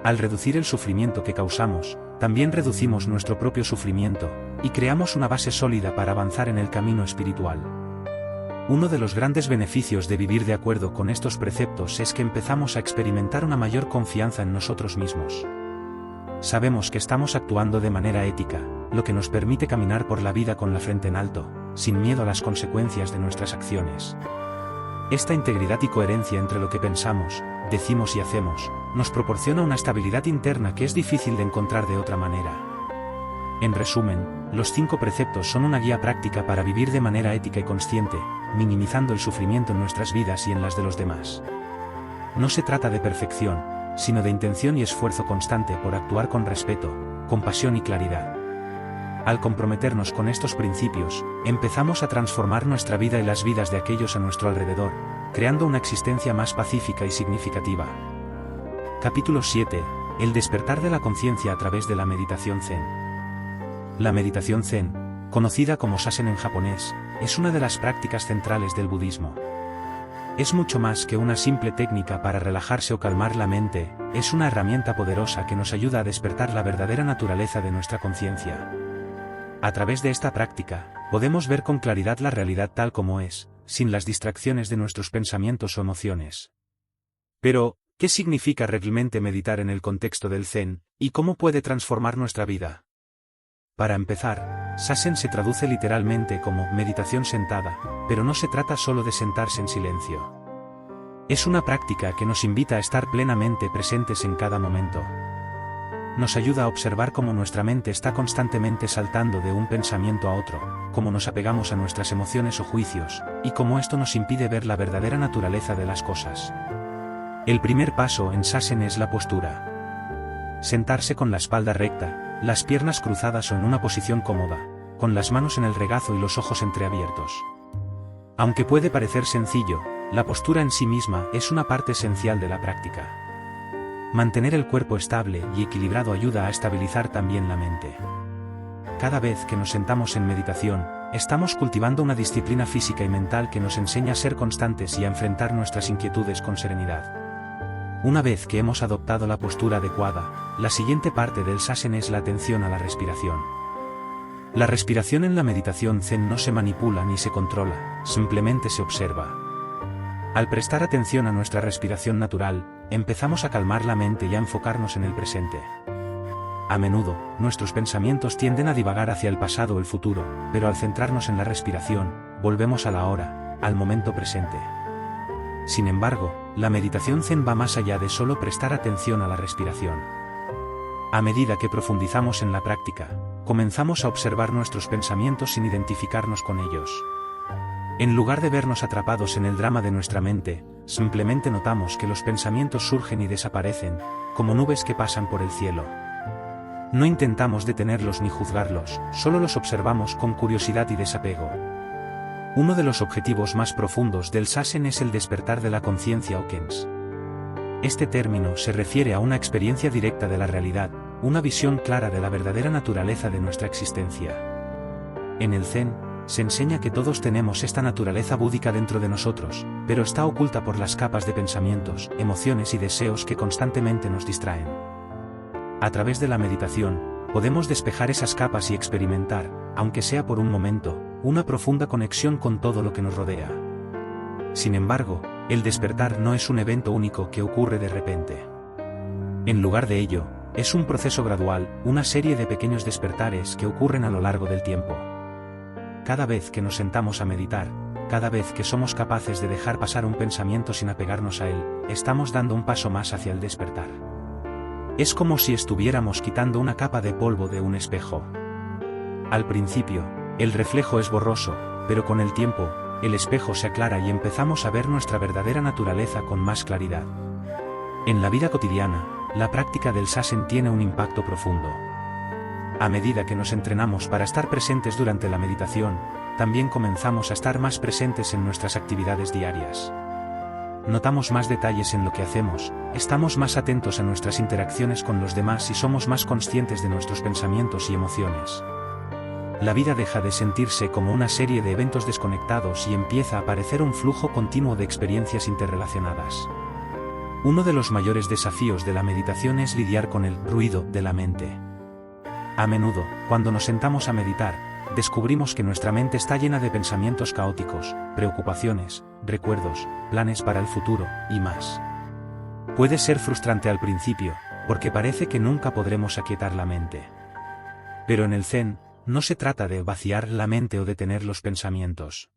Al reducir el sufrimiento que causamos, también reducimos nuestro propio sufrimiento, y creamos una base sólida para avanzar en el camino espiritual. Uno de los grandes beneficios de vivir de acuerdo con estos preceptos es que empezamos a experimentar una mayor confianza en nosotros mismos. Sabemos que estamos actuando de manera ética, lo que nos permite caminar por la vida con la frente en alto, sin miedo a las consecuencias de nuestras acciones. Esta integridad y coherencia entre lo que pensamos, decimos y hacemos, nos proporciona una estabilidad interna que es difícil de encontrar de otra manera. En resumen, los 5 preceptos son una guía práctica para vivir de manera ética y consciente, minimizando el sufrimiento en nuestras vidas y en las de los demás. No se trata de perfección, sino de intención y esfuerzo constante por actuar con respeto, compasión y claridad. Al comprometernos con estos principios, empezamos a transformar nuestra vida y las vidas de aquellos a nuestro alrededor, creando una existencia más pacífica y significativa. Capítulo 7. El despertar de la conciencia a través de la meditación Zen. La meditación Zen, conocida como Zazen en japonés, es una de las prácticas centrales del budismo. Es mucho más que una simple técnica para relajarse o calmar la mente, es una herramienta poderosa que nos ayuda a despertar la verdadera naturaleza de nuestra conciencia. A través de esta práctica, podemos ver con claridad la realidad tal como es, sin las distracciones de nuestros pensamientos o emociones. Pero, ¿qué significa realmente meditar en el contexto del Zen, y cómo puede transformar nuestra vida? Para empezar, Zazen se traduce literalmente como meditación sentada, pero no se trata solo de sentarse en silencio. Es una práctica que nos invita a estar plenamente presentes en cada momento. nos ayuda a observar cómo nuestra mente está constantemente saltando de un pensamiento a otro, cómo nos apegamos a nuestras emociones o juicios, y cómo esto nos impide ver la verdadera naturaleza de las cosas. El primer paso en Zazen es la postura. Sentarse con la espalda recta, las piernas cruzadas o en una posición cómoda, con las manos en el regazo y los ojos entreabiertos. Aunque puede parecer sencillo, la postura en sí misma es una parte esencial de la práctica. Mantener el cuerpo estable y equilibrado ayuda a estabilizar también la mente. Cada vez que nos sentamos en meditación, estamos cultivando una disciplina física y mental que nos enseña a ser constantes y a enfrentar nuestras inquietudes con serenidad. Una vez que hemos adoptado la postura adecuada, la siguiente parte del Zazen es la atención a la respiración. La respiración en la meditación Zen no se manipula ni se controla, simplemente se observa. Al prestar atención a nuestra respiración natural, empezamos a calmar la mente y a enfocarnos en el presente. A menudo, nuestros pensamientos tienden a divagar hacia el pasado o el futuro, pero al centrarnos en la respiración, volvemos a la hora, al momento presente. Sin embargo, la meditación Zen va más allá de solo prestar atención a la respiración. A medida que profundizamos en la práctica, comenzamos a observar nuestros pensamientos sin identificarnos con ellos. En lugar de vernos atrapados en el drama de nuestra mente, simplemente notamos que los pensamientos surgen y desaparecen, como nubes que pasan por el cielo. No intentamos detenerlos ni juzgarlos, solo los observamos con curiosidad y desapego. Uno de los objetivos más profundos del Zazen es el despertar de la conciencia o Kens. Este término se refiere a una experiencia directa de la realidad, una visión clara de la verdadera naturaleza de nuestra existencia. En el Zen, se enseña que todos tenemos esta naturaleza búdica dentro de nosotros, pero está oculta por las capas de pensamientos, emociones y deseos que constantemente nos distraen. A través de la meditación, podemos despejar esas capas y experimentar, aunque sea por un momento, una profunda conexión con todo lo que nos rodea. Sin embargo, el despertar no es un evento único que ocurre de repente. En lugar de ello, es un proceso gradual, una serie de pequeños despertares que ocurren a lo largo del tiempo. Cada vez que nos sentamos a meditar, cada vez que somos capaces de dejar pasar un pensamiento sin apegarnos a él, estamos dando un paso más hacia el despertar. Es como si estuviéramos quitando una capa de polvo de un espejo. Al principio, el reflejo es borroso, pero con el tiempo, el espejo se aclara y empezamos a ver nuestra verdadera naturaleza con más claridad. En la vida cotidiana, la práctica del Zazen tiene un impacto profundo. A medida que nos entrenamos para estar presentes durante la meditación, también comenzamos a estar más presentes en nuestras actividades diarias. Notamos más detalles en lo que hacemos, estamos más atentos a nuestras interacciones con los demás y somos más conscientes de nuestros pensamientos y emociones. La vida deja de sentirse como una serie de eventos desconectados y empieza a aparecer un flujo continuo de experiencias interrelacionadas. Uno de los mayores desafíos de la meditación es lidiar con el ruido de la mente. A menudo, cuando nos sentamos a meditar, descubrimos que nuestra mente está llena de pensamientos caóticos, preocupaciones, recuerdos, planes para el futuro, y más. Puede ser frustrante al principio, porque parece que nunca podremos aquietar la mente. Pero en el Zen, no se trata de vaciar la mente o detener los pensamientos.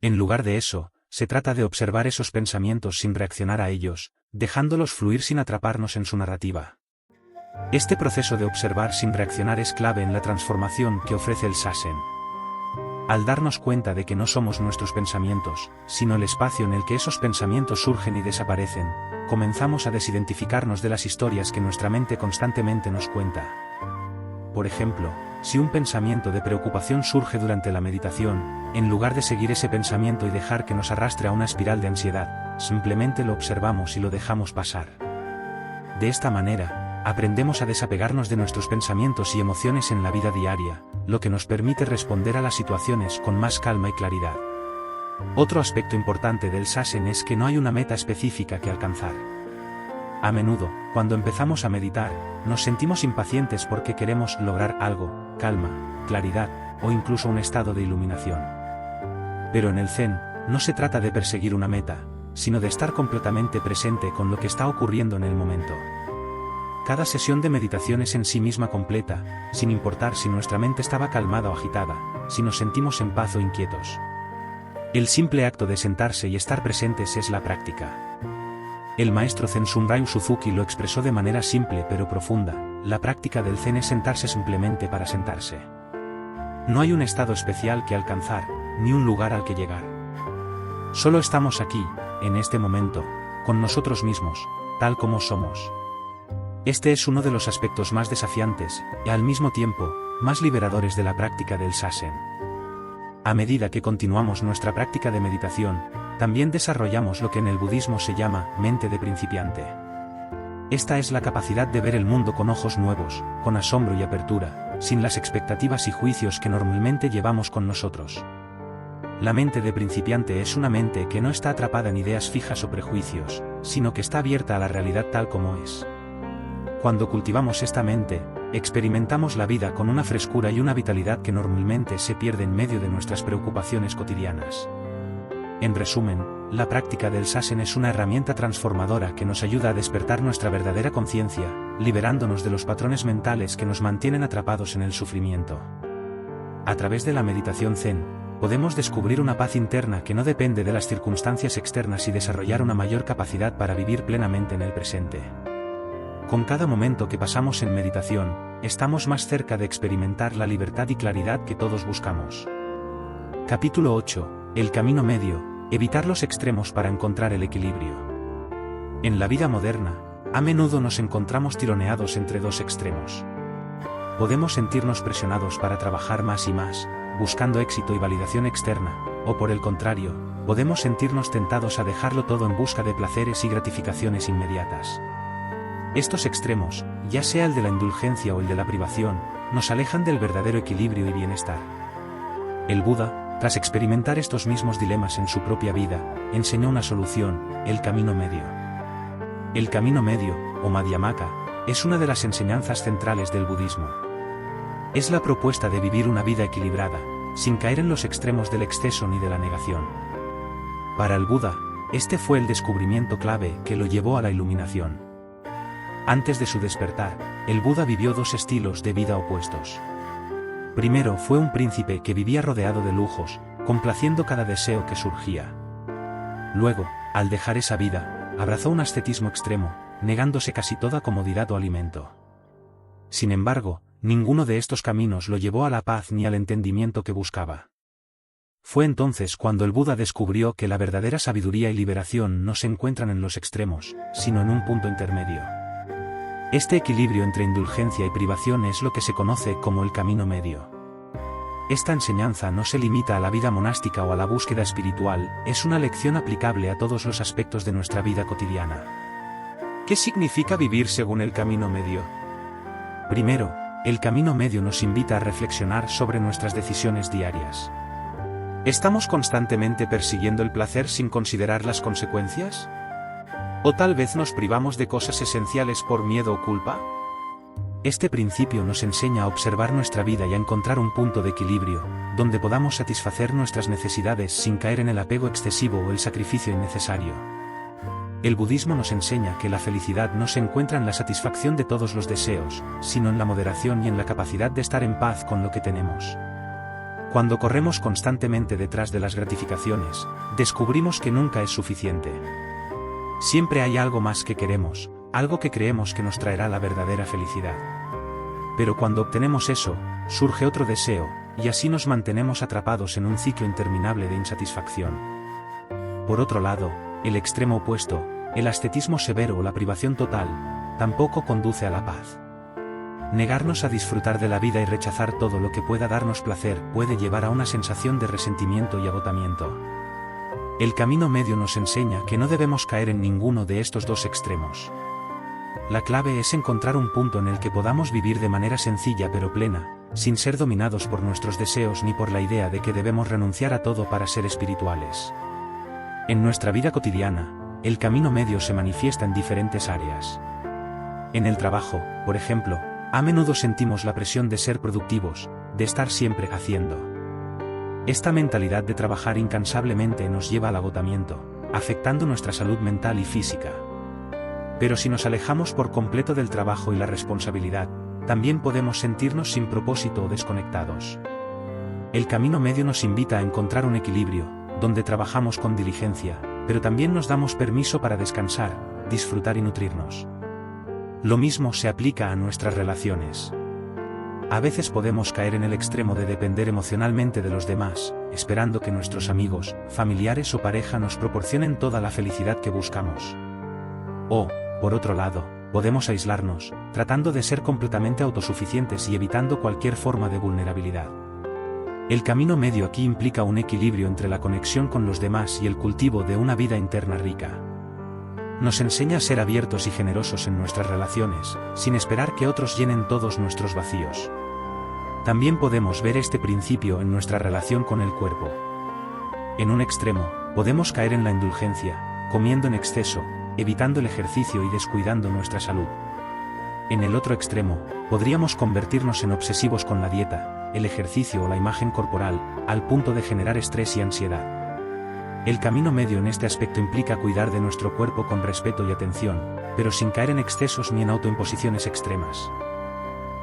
En lugar de eso, se trata de observar esos pensamientos sin reaccionar a ellos, dejándolos fluir sin atraparnos en su narrativa. Este proceso de observar sin reaccionar es clave en la transformación que ofrece el Zazen. Al darnos cuenta de que no somos nuestros pensamientos, sino el espacio en el que esos pensamientos surgen y desaparecen, comenzamos a desidentificarnos de las historias que nuestra mente constantemente nos cuenta. Por ejemplo, si un pensamiento de preocupación surge durante la meditación, en lugar de seguir ese pensamiento y dejar que nos arrastre a una espiral de ansiedad, simplemente lo observamos y lo dejamos pasar. De esta manera, aprendemos a desapegarnos de nuestros pensamientos y emociones en la vida diaria, lo que nos permite responder a las situaciones con más calma y claridad. Otro aspecto importante del Zazen es que no hay una meta específica que alcanzar. A menudo, cuando empezamos a meditar, nos sentimos impacientes porque queremos lograr algo, calma, claridad, o incluso un estado de iluminación. Pero en el Zen, no se trata de perseguir una meta, sino de estar completamente presente con lo que está ocurriendo en el momento. Cada sesión de meditación es en sí misma completa, sin importar si nuestra mente estaba calmada o agitada, si nos sentimos en paz o inquietos. El simple acto de sentarse y estar presentes es la práctica. El maestro Zen Shunryu Suzuki lo expresó de manera simple pero profunda: la práctica del Zen es sentarse simplemente para sentarse. No hay un estado especial que alcanzar, ni un lugar al que llegar. Solo estamos aquí, en este momento, con nosotros mismos, tal como somos. Este es uno de los aspectos más desafiantes, y al mismo tiempo, más liberadores de la práctica del Zazen. A medida que continuamos nuestra práctica de meditación, también desarrollamos lo que en el budismo se llama mente de principiante. Esta es la capacidad de ver el mundo con ojos nuevos, con asombro y apertura, sin las expectativas y juicios que normalmente llevamos con nosotros. La mente de principiante es una mente que no está atrapada en ideas fijas o prejuicios, sino que está abierta a la realidad tal como es. Cuando cultivamos esta mente, experimentamos la vida con una frescura y una vitalidad que normalmente se pierde en medio de nuestras preocupaciones cotidianas. En resumen, la práctica del Zazen es una herramienta transformadora que nos ayuda a despertar nuestra verdadera conciencia, liberándonos de los patrones mentales que nos mantienen atrapados en el sufrimiento. A través de la meditación Zen, podemos descubrir una paz interna que no depende de las circunstancias externas y desarrollar una mayor capacidad para vivir plenamente en el presente. Con cada momento que pasamos en meditación, estamos más cerca de experimentar la libertad y claridad que todos buscamos. Capítulo 8. El camino medio: evitar los extremos para encontrar el equilibrio. En la vida moderna, a menudo nos encontramos tironeados entre dos extremos. Podemos sentirnos presionados para trabajar más y más, buscando éxito y validación externa, o por el contrario, podemos sentirnos tentados a dejarlo todo en busca de placeres y gratificaciones inmediatas. Estos extremos, ya sea el de la indulgencia o el de la privación, nos alejan del verdadero equilibrio y bienestar. El Buda, tras experimentar estos mismos dilemas en su propia vida, enseñó una solución: el camino medio. El camino medio, o Madhyamaka, es una de las enseñanzas centrales del budismo. Es la propuesta de vivir una vida equilibrada, sin caer en los extremos del exceso ni de la negación. Para el Buda, este fue el descubrimiento clave que lo llevó a la iluminación. Antes de su despertar, el Buda vivió dos estilos de vida opuestos. Primero fue un príncipe que vivía rodeado de lujos, complaciendo cada deseo que surgía. Luego, al dejar esa vida, abrazó un ascetismo extremo, negándose casi toda comodidad o alimento. Sin embargo, ninguno de estos caminos lo llevó a la paz ni al entendimiento que buscaba. Fue entonces cuando el Buda descubrió que la verdadera sabiduría y liberación no se encuentran en los extremos, sino en un punto intermedio. Este equilibrio entre indulgencia y privación es lo que se conoce como el camino medio. Esta enseñanza no se limita a la vida monástica o a la búsqueda espiritual, es una lección aplicable a todos los aspectos de nuestra vida cotidiana. ¿Qué significa vivir según el camino medio? Primero, el camino medio nos invita a reflexionar sobre nuestras decisiones diarias. ¿Estamos constantemente persiguiendo el placer sin considerar las consecuencias? ¿O tal vez nos privamos de cosas esenciales por miedo o culpa? Este principio nos enseña a observar nuestra vida y a encontrar un punto de equilibrio, donde podamos satisfacer nuestras necesidades sin caer en el apego excesivo o el sacrificio innecesario. El budismo nos enseña que la felicidad no se encuentra en la satisfacción de todos los deseos, sino en la moderación y en la capacidad de estar en paz con lo que tenemos. Cuando corremos constantemente detrás de las gratificaciones, descubrimos que nunca es suficiente. Siempre hay algo más que queremos, algo que creemos que nos traerá la verdadera felicidad. Pero cuando obtenemos eso, surge otro deseo, y así nos mantenemos atrapados en un ciclo interminable de insatisfacción. Por otro lado, el extremo opuesto, el ascetismo severo o la privación total, tampoco conduce a la paz. Negarnos a disfrutar de la vida y rechazar todo lo que pueda darnos placer puede llevar a una sensación de resentimiento y agotamiento. El camino medio nos enseña que no debemos caer en ninguno de estos dos extremos. La clave es encontrar un punto en el que podamos vivir de manera sencilla pero plena, sin ser dominados por nuestros deseos ni por la idea de que debemos renunciar a todo para ser espirituales. En nuestra vida cotidiana, el camino medio se manifiesta en diferentes áreas. En el trabajo, por ejemplo, a menudo sentimos la presión de ser productivos, de estar siempre haciendo. Esta mentalidad de trabajar incansablemente nos lleva al agotamiento, afectando nuestra salud mental y física. Pero si nos alejamos por completo del trabajo y la responsabilidad, también podemos sentirnos sin propósito o desconectados. El camino medio nos invita a encontrar un equilibrio, donde trabajamos con diligencia, pero también nos damos permiso para descansar, disfrutar y nutrirnos. Lo mismo se aplica a nuestras relaciones. A veces podemos caer en el extremo de depender emocionalmente de los demás, esperando que nuestros amigos, familiares o pareja nos proporcionen toda la felicidad que buscamos. O, por otro lado, podemos aislarnos, tratando de ser completamente autosuficientes y evitando cualquier forma de vulnerabilidad. El camino medio aquí implica un equilibrio entre la conexión con los demás y el cultivo de una vida interna rica. Nos enseña a ser abiertos y generosos en nuestras relaciones, sin esperar que otros llenen todos nuestros vacíos. También podemos ver este principio en nuestra relación con el cuerpo. En un extremo, podemos caer en la indulgencia, comiendo en exceso, evitando el ejercicio y descuidando nuestra salud. En el otro extremo, podríamos convertirnos en obsesivos con la dieta, el ejercicio o la imagen corporal, al punto de generar estrés y ansiedad. El camino medio en este aspecto implica cuidar de nuestro cuerpo con respeto y atención, pero sin caer en excesos ni en autoimposiciones extremas.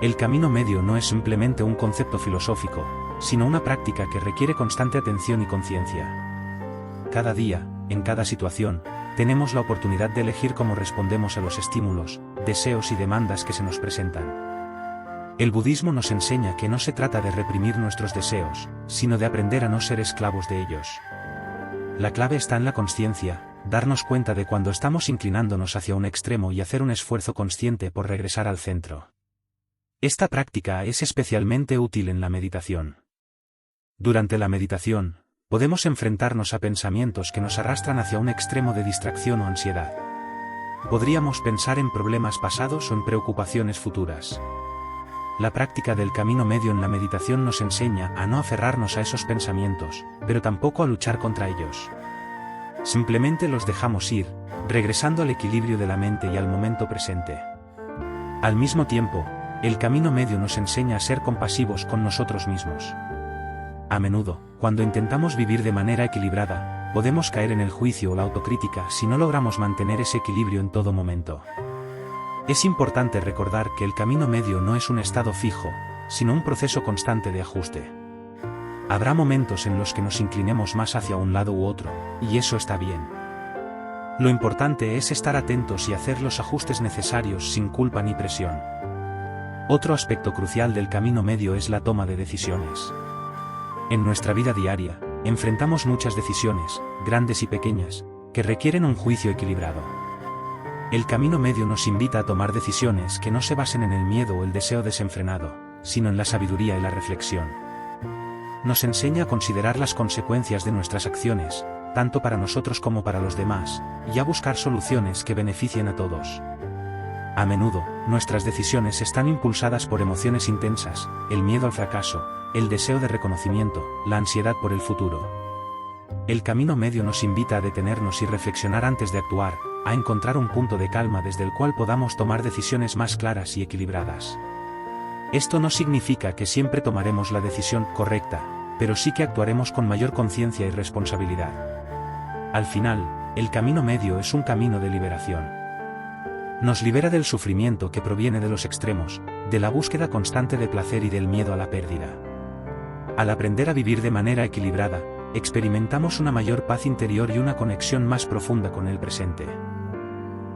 El camino medio no es simplemente un concepto filosófico, sino una práctica que requiere constante atención y conciencia. Cada día, en cada situación, tenemos la oportunidad de elegir cómo respondemos a los estímulos, deseos y demandas que se nos presentan. El budismo nos enseña que no se trata de reprimir nuestros deseos, sino de aprender a no ser esclavos de ellos. La clave está en la consciencia, darnos cuenta de cuando estamos inclinándonos hacia un extremo y hacer un esfuerzo consciente por regresar al centro. Esta práctica es especialmente útil en la meditación. Durante la meditación, podemos enfrentarnos a pensamientos que nos arrastran hacia un extremo de distracción o ansiedad. Podríamos pensar en problemas pasados o en preocupaciones futuras. La práctica del camino medio en la meditación nos enseña a no aferrarnos a esos pensamientos, pero tampoco a luchar contra ellos. Simplemente los dejamos ir, regresando al equilibrio de la mente y al momento presente. Al mismo tiempo, el camino medio nos enseña a ser compasivos con nosotros mismos. A menudo, cuando intentamos vivir de manera equilibrada, podemos caer en el juicio o la autocrítica si no logramos mantener ese equilibrio en todo momento. Es importante recordar que el camino medio no es un estado fijo, sino un proceso constante de ajuste. Habrá momentos en los que nos inclinemos más hacia un lado u otro, y eso está bien. Lo importante es estar atentos y hacer los ajustes necesarios sin culpa ni presión. Otro aspecto crucial del camino medio es la toma de decisiones. En nuestra vida diaria, enfrentamos muchas decisiones, grandes y pequeñas, que requieren un juicio equilibrado. El camino medio nos invita a tomar decisiones que no se basen en el miedo o el deseo desenfrenado, sino en la sabiduría y la reflexión. Nos enseña a considerar las consecuencias de nuestras acciones, tanto para nosotros como para los demás, y a buscar soluciones que beneficien a todos. A menudo, nuestras decisiones están impulsadas por emociones intensas, el miedo al fracaso, el deseo de reconocimiento, la ansiedad por el futuro. El camino medio nos invita a detenernos y reflexionar antes de actuar, a encontrar un punto de calma desde el cual podamos tomar decisiones más claras y equilibradas. Esto no significa que siempre tomaremos la decisión correcta, pero sí que actuaremos con mayor conciencia y responsabilidad. Al final, el camino medio es un camino de liberación. Nos libera del sufrimiento que proviene de los extremos, de la búsqueda constante de placer y del miedo a la pérdida. Al aprender a vivir de manera equilibrada, experimentamos una mayor paz interior y una conexión más profunda con el presente.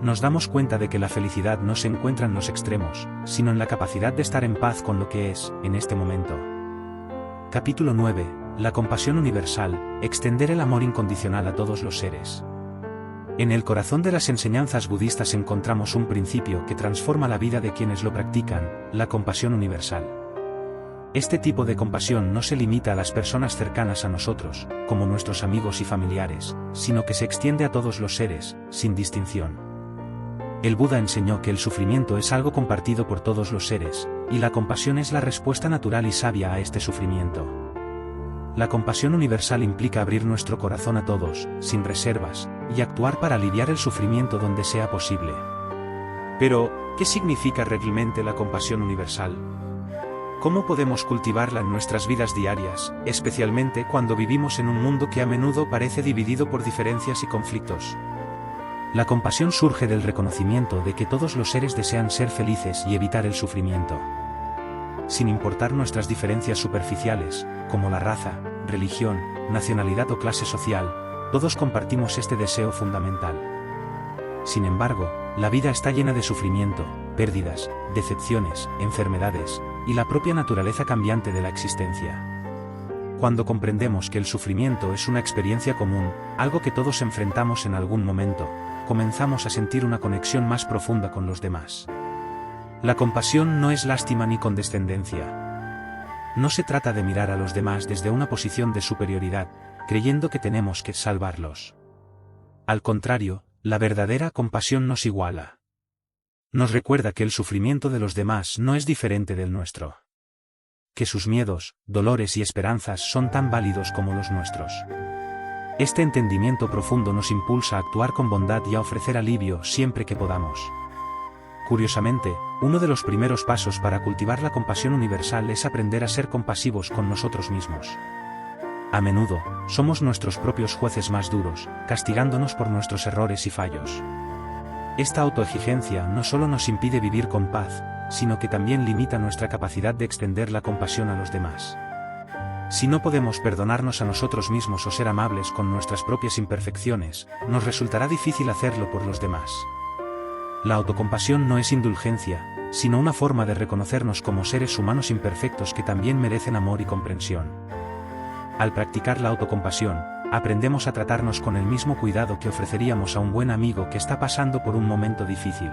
Nos damos cuenta de que la felicidad no se encuentra en los extremos, sino en la capacidad de estar en paz con lo que es, en este momento. Capítulo 9. La compasión universal, extender el amor incondicional a todos los seres. En el corazón de las enseñanzas budistas encontramos un principio que transforma la vida de quienes lo practican, la compasión universal. Este tipo de compasión no se limita a las personas cercanas a nosotros, como nuestros amigos y familiares, sino que se extiende a todos los seres, sin distinción. El Buda enseñó que el sufrimiento es algo compartido por todos los seres, y la compasión es la respuesta natural y sabia a este sufrimiento. La compasión universal implica abrir nuestro corazón a todos, sin reservas, y actuar para aliviar el sufrimiento donde sea posible. Pero, ¿qué significa realmente la compasión universal? ¿Cómo podemos cultivarla en nuestras vidas diarias, especialmente cuando vivimos en un mundo que a menudo parece dividido por diferencias y conflictos? La compasión surge del reconocimiento de que todos los seres desean ser felices y evitar el sufrimiento. Sin importar nuestras diferencias superficiales, como la raza, religión, nacionalidad o clase social, todos compartimos este deseo fundamental. Sin embargo, la vida está llena de sufrimiento, pérdidas, decepciones, enfermedades, y la propia naturaleza cambiante de la existencia. Cuando comprendemos que el sufrimiento es una experiencia común, algo que todos enfrentamos en algún momento, comenzamos a sentir una conexión más profunda con los demás. La compasión no es lástima ni condescendencia. No se trata de mirar a los demás desde una posición de superioridad, creyendo que tenemos que salvarlos. Al contrario, la verdadera compasión nos iguala. Nos recuerda que el sufrimiento de los demás no es diferente del nuestro. Que sus miedos, dolores y esperanzas son tan válidos como los nuestros. Este entendimiento profundo nos impulsa a actuar con bondad y a ofrecer alivio siempre que podamos. Curiosamente, uno de los primeros pasos para cultivar la compasión universal es aprender a ser compasivos con nosotros mismos. A menudo, somos nuestros propios jueces más duros, castigándonos por nuestros errores y fallos. Esta autoexigencia no solo nos impide vivir con paz, sino que también limita nuestra capacidad de extender la compasión a los demás. Si no podemos perdonarnos a nosotros mismos o ser amables con nuestras propias imperfecciones, nos resultará difícil hacerlo por los demás. La autocompasión no es indulgencia, sino una forma de reconocernos como seres humanos imperfectos que también merecen amor y comprensión. Al practicar la autocompasión, aprendemos a tratarnos con el mismo cuidado que ofreceríamos a un buen amigo que está pasando por un momento difícil.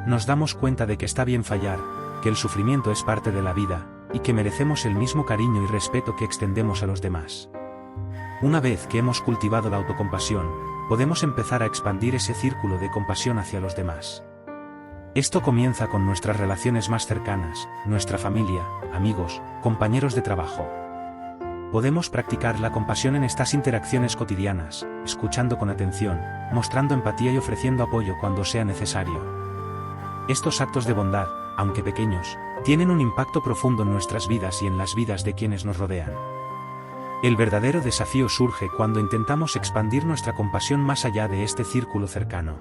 Nos damos cuenta de que está bien fallar, que el sufrimiento es parte de la vida, y que merecemos el mismo cariño y respeto que extendemos a los demás. Una vez que hemos cultivado la autocompasión, podemos empezar a expandir ese círculo de compasión hacia los demás. Esto comienza con nuestras relaciones más cercanas, nuestra familia, amigos, compañeros de trabajo. Podemos practicar la compasión en estas interacciones cotidianas, escuchando con atención, mostrando empatía y ofreciendo apoyo cuando sea necesario. Estos actos de bondad, aunque pequeños, tienen un impacto profundo en nuestras vidas y en las vidas de quienes nos rodean. El verdadero desafío surge cuando intentamos expandir nuestra compasión más allá de este círculo cercano.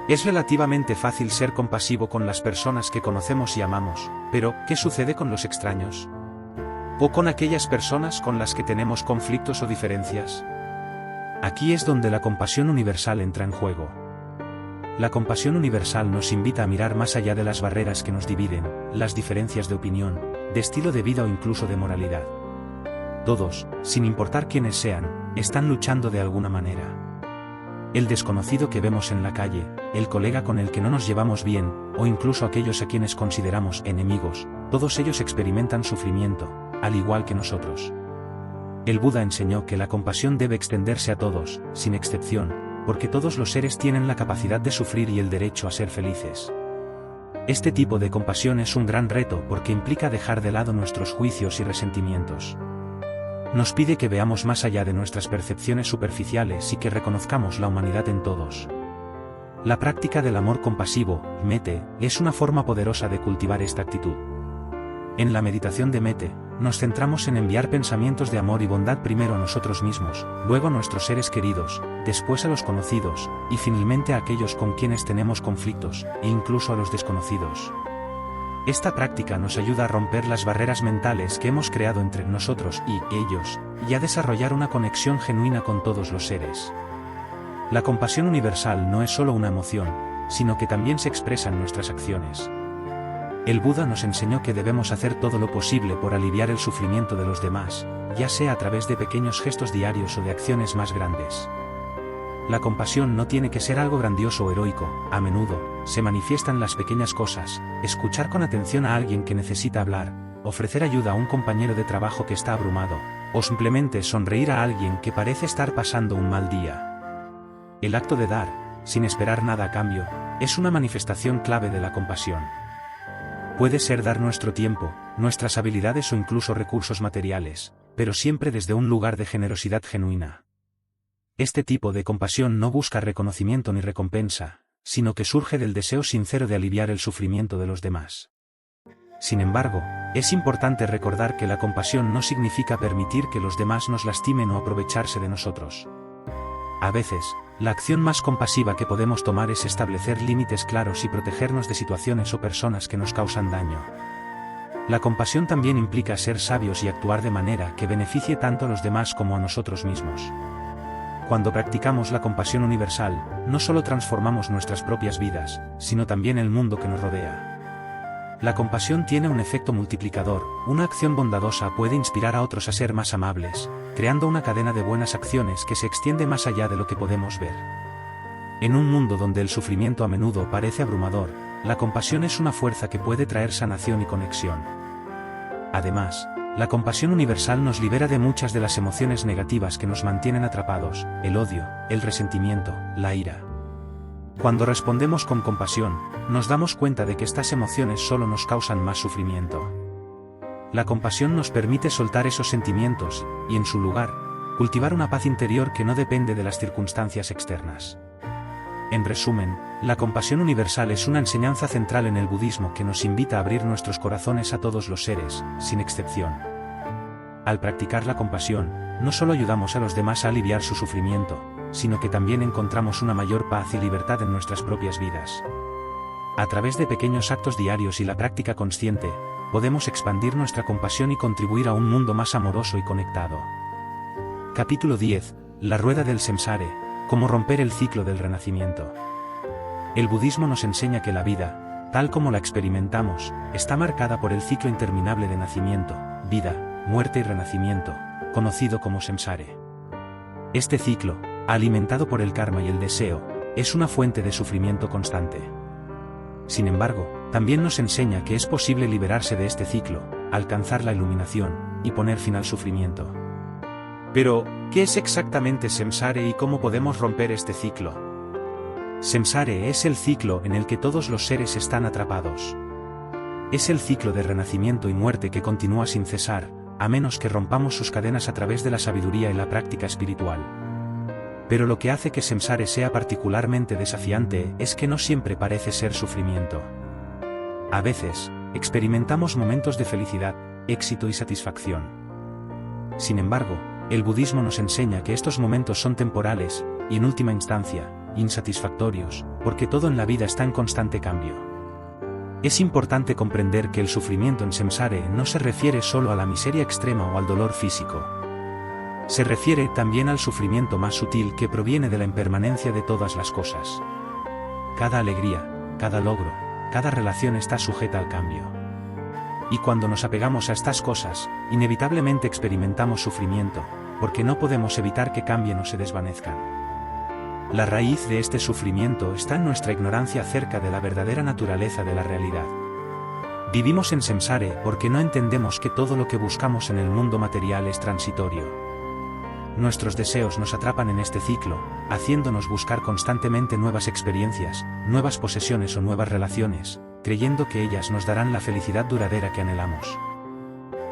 Es relativamente fácil ser compasivo con las personas que conocemos y amamos, pero ¿qué sucede con los extraños? ¿O con aquellas personas con las que tenemos conflictos o diferencias? Aquí es donde la compasión universal entra en juego. La compasión universal nos invita a mirar más allá de las barreras que nos dividen, las diferencias de opinión, de estilo de vida o incluso de moralidad. Todos, sin importar quiénes sean, están luchando de alguna manera. El desconocido que vemos en la calle, el colega con el que no nos llevamos bien, o incluso aquellos a quienes consideramos enemigos, todos ellos experimentan sufrimiento, al igual que nosotros. El Buda enseñó que la compasión debe extenderse a todos, sin excepción, porque todos los seres tienen la capacidad de sufrir y el derecho a ser felices. Este tipo de compasión es un gran reto porque implica dejar de lado nuestros juicios y resentimientos. Nos pide que veamos más allá de nuestras percepciones superficiales y que reconozcamos la humanidad en todos. La práctica del amor compasivo, mete, es una forma poderosa de cultivar esta actitud. En la meditación de mete, nos centramos en enviar pensamientos de amor y bondad primero a nosotros mismos, luego a nuestros seres queridos, después a los conocidos, y finalmente a aquellos con quienes tenemos conflictos, e incluso a los desconocidos. Esta práctica nos ayuda a romper las barreras mentales que hemos creado entre nosotros y ellos, y a desarrollar una conexión genuina con todos los seres. La compasión universal no es solo una emoción, sino que también se expresa en nuestras acciones. El Buda nos enseñó que debemos hacer todo lo posible por aliviar el sufrimiento de los demás, ya sea a través de pequeños gestos diarios o de acciones más grandes. La compasión no tiene que ser algo grandioso o heroico, a menudo, se manifiesta en las pequeñas cosas, escuchar con atención a alguien que necesita hablar, ofrecer ayuda a un compañero de trabajo que está abrumado, o simplemente sonreír a alguien que parece estar pasando un mal día. El acto de dar, sin esperar nada a cambio, es una manifestación clave de la compasión. Puede ser dar nuestro tiempo, nuestras habilidades o incluso recursos materiales, pero siempre desde un lugar de generosidad genuina. Este tipo de compasión no busca reconocimiento ni recompensa, sino que surge del deseo sincero de aliviar el sufrimiento de los demás. Sin embargo, es importante recordar que la compasión no significa permitir que los demás nos lastimen o aprovecharse de nosotros. A veces, la acción más compasiva que podemos tomar es establecer límites claros y protegernos de situaciones o personas que nos causan daño. La compasión también implica ser sabios y actuar de manera que beneficie tanto a los demás como a nosotros mismos. Cuando practicamos la compasión universal, no solo transformamos nuestras propias vidas, sino también el mundo que nos rodea. La compasión tiene un efecto multiplicador, una acción bondadosa puede inspirar a otros a ser más amables, creando una cadena de buenas acciones que se extiende más allá de lo que podemos ver. En un mundo donde el sufrimiento a menudo parece abrumador, la compasión es una fuerza que puede traer sanación y conexión. Además, la compasión universal nos libera de muchas de las emociones negativas que nos mantienen atrapados, el odio, el resentimiento, la ira. Cuando respondemos con compasión, nos damos cuenta de que estas emociones solo nos causan más sufrimiento. La compasión nos permite soltar esos sentimientos, y en su lugar, cultivar una paz interior que no depende de las circunstancias externas. En resumen, la compasión universal es una enseñanza central en el budismo que nos invita a abrir nuestros corazones a todos los seres, sin excepción. Al practicar la compasión, no solo ayudamos a los demás a aliviar su sufrimiento, sino que también encontramos una mayor paz y libertad en nuestras propias vidas. A través de pequeños actos diarios y la práctica consciente, podemos expandir nuestra compasión y contribuir a un mundo más amoroso y conectado. Capítulo 10. La rueda del samsara. Cómo romper el ciclo del renacimiento. El budismo nos enseña que la vida, tal como la experimentamos, está marcada por el ciclo interminable de nacimiento, vida, muerte y renacimiento, conocido como samsara. Este ciclo, alimentado por el karma y el deseo, es una fuente de sufrimiento constante. Sin embargo, también nos enseña que es posible liberarse de este ciclo, alcanzar la iluminación, y poner fin al sufrimiento. Pero, ¿qué es exactamente samsara y cómo podemos romper este ciclo? Samsara es el ciclo en el que todos los seres están atrapados. Es el ciclo de renacimiento y muerte que continúa sin cesar, a menos que rompamos sus cadenas a través de la sabiduría y la práctica espiritual. Pero lo que hace que samsara sea particularmente desafiante es que no siempre parece ser sufrimiento. A veces, experimentamos momentos de felicidad, éxito y satisfacción. Sin embargo, el budismo nos enseña que estos momentos son temporales, y en última instancia, insatisfactorios, porque todo en la vida está en constante cambio. Es importante comprender que el sufrimiento en samsara no se refiere solo a la miseria extrema o al dolor físico. Se refiere también al sufrimiento más sutil que proviene de la impermanencia de todas las cosas. Cada alegría, cada logro, cada relación está sujeta al cambio. Y cuando nos apegamos a estas cosas, inevitablemente experimentamos sufrimiento, porque no podemos evitar que cambien o se desvanezcan. La raíz de este sufrimiento está en nuestra ignorancia acerca de la verdadera naturaleza de la realidad. Vivimos en samsara porque no entendemos que todo lo que buscamos en el mundo material es transitorio. Nuestros deseos nos atrapan en este ciclo, haciéndonos buscar constantemente nuevas experiencias, nuevas posesiones o nuevas relaciones, creyendo que ellas nos darán la felicidad duradera que anhelamos.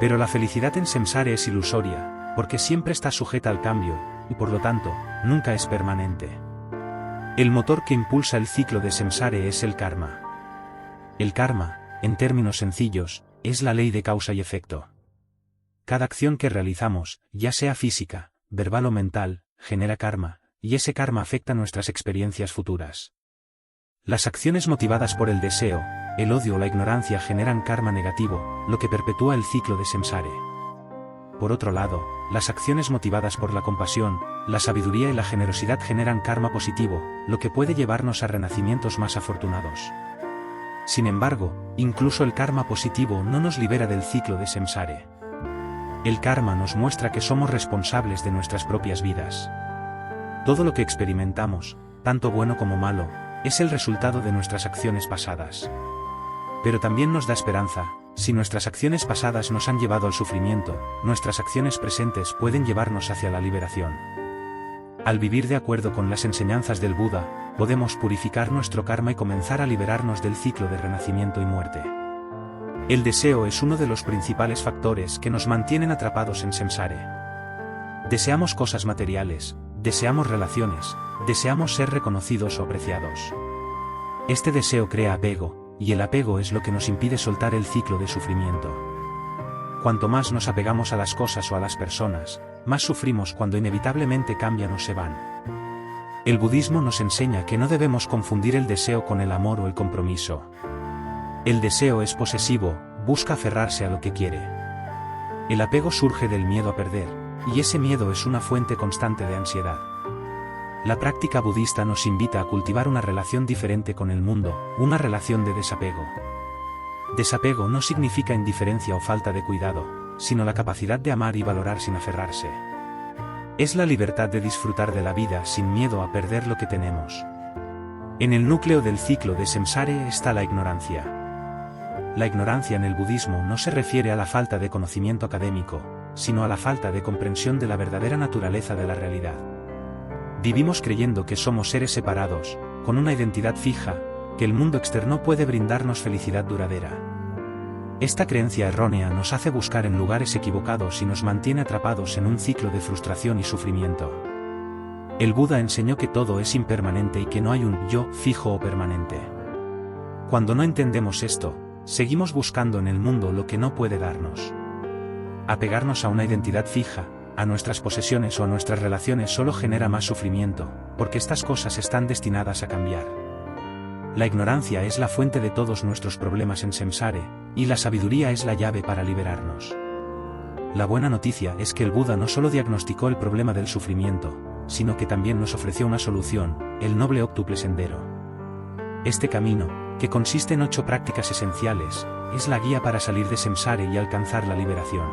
Pero la felicidad en samsara es ilusoria, porque siempre está sujeta al cambio, y por lo tanto, nunca es permanente. El motor que impulsa el ciclo de samsara es el karma. El karma, en términos sencillos, es la ley de causa y efecto. Cada acción que realizamos, ya sea física, verbal o mental, genera karma, y ese karma afecta nuestras experiencias futuras. Las acciones motivadas por el deseo, el odio o la ignorancia generan karma negativo, lo que perpetúa el ciclo de samsara. Por otro lado, las acciones motivadas por la compasión, la sabiduría y la generosidad generan karma positivo, lo que puede llevarnos a renacimientos más afortunados. Sin embargo, incluso el karma positivo no nos libera del ciclo de samsara. El karma nos muestra que somos responsables de nuestras propias vidas. Todo lo que experimentamos, tanto bueno como malo, es el resultado de nuestras acciones pasadas. Pero también nos da esperanza. Si nuestras acciones pasadas nos han llevado al sufrimiento, nuestras acciones presentes pueden llevarnos hacia la liberación. Al vivir de acuerdo con las enseñanzas del Buda, podemos purificar nuestro karma y comenzar a liberarnos del ciclo de renacimiento y muerte. El deseo es uno de los principales factores que nos mantienen atrapados en samsara. Deseamos cosas materiales, deseamos relaciones, deseamos ser reconocidos o apreciados. Este deseo crea apego, y el apego es lo que nos impide soltar el ciclo de sufrimiento. Cuanto más nos apegamos a las cosas o a las personas, más sufrimos cuando inevitablemente cambian o se van. El budismo nos enseña que no debemos confundir el deseo con el amor o el compromiso. El deseo es posesivo, busca aferrarse a lo que quiere. El apego surge del miedo a perder, y ese miedo es una fuente constante de ansiedad. la práctica budista nos invita a cultivar una relación diferente con el mundo, una relación de desapego. Desapego no significa indiferencia o falta de cuidado, sino la capacidad de amar y valorar sin aferrarse. Es la libertad de disfrutar de la vida sin miedo a perder lo que tenemos. En el núcleo del ciclo de samsara está la ignorancia. La ignorancia en el budismo no se refiere a la falta de conocimiento académico, sino a la falta de comprensión de la verdadera naturaleza de la realidad. Vivimos creyendo que somos seres separados, con una identidad fija, que el mundo externo puede brindarnos felicidad duradera. Esta creencia errónea nos hace buscar en lugares equivocados y nos mantiene atrapados en un ciclo de frustración y sufrimiento. El Buda enseñó que todo es impermanente y que no hay un yo fijo o permanente. Cuando no entendemos esto, seguimos buscando en el mundo lo que no puede darnos. Apegarnos a una identidad fija, a nuestras posesiones o a nuestras relaciones solo genera más sufrimiento, porque estas cosas están destinadas a cambiar. La ignorancia es la fuente de todos nuestros problemas en samsara, y la sabiduría es la llave para liberarnos. La buena noticia es que el Buda no solo diagnosticó el problema del sufrimiento, sino que también nos ofreció una solución, el noble óctuple sendero. Este camino, que consiste en 8 prácticas esenciales, es la guía para salir de samsara y alcanzar la liberación.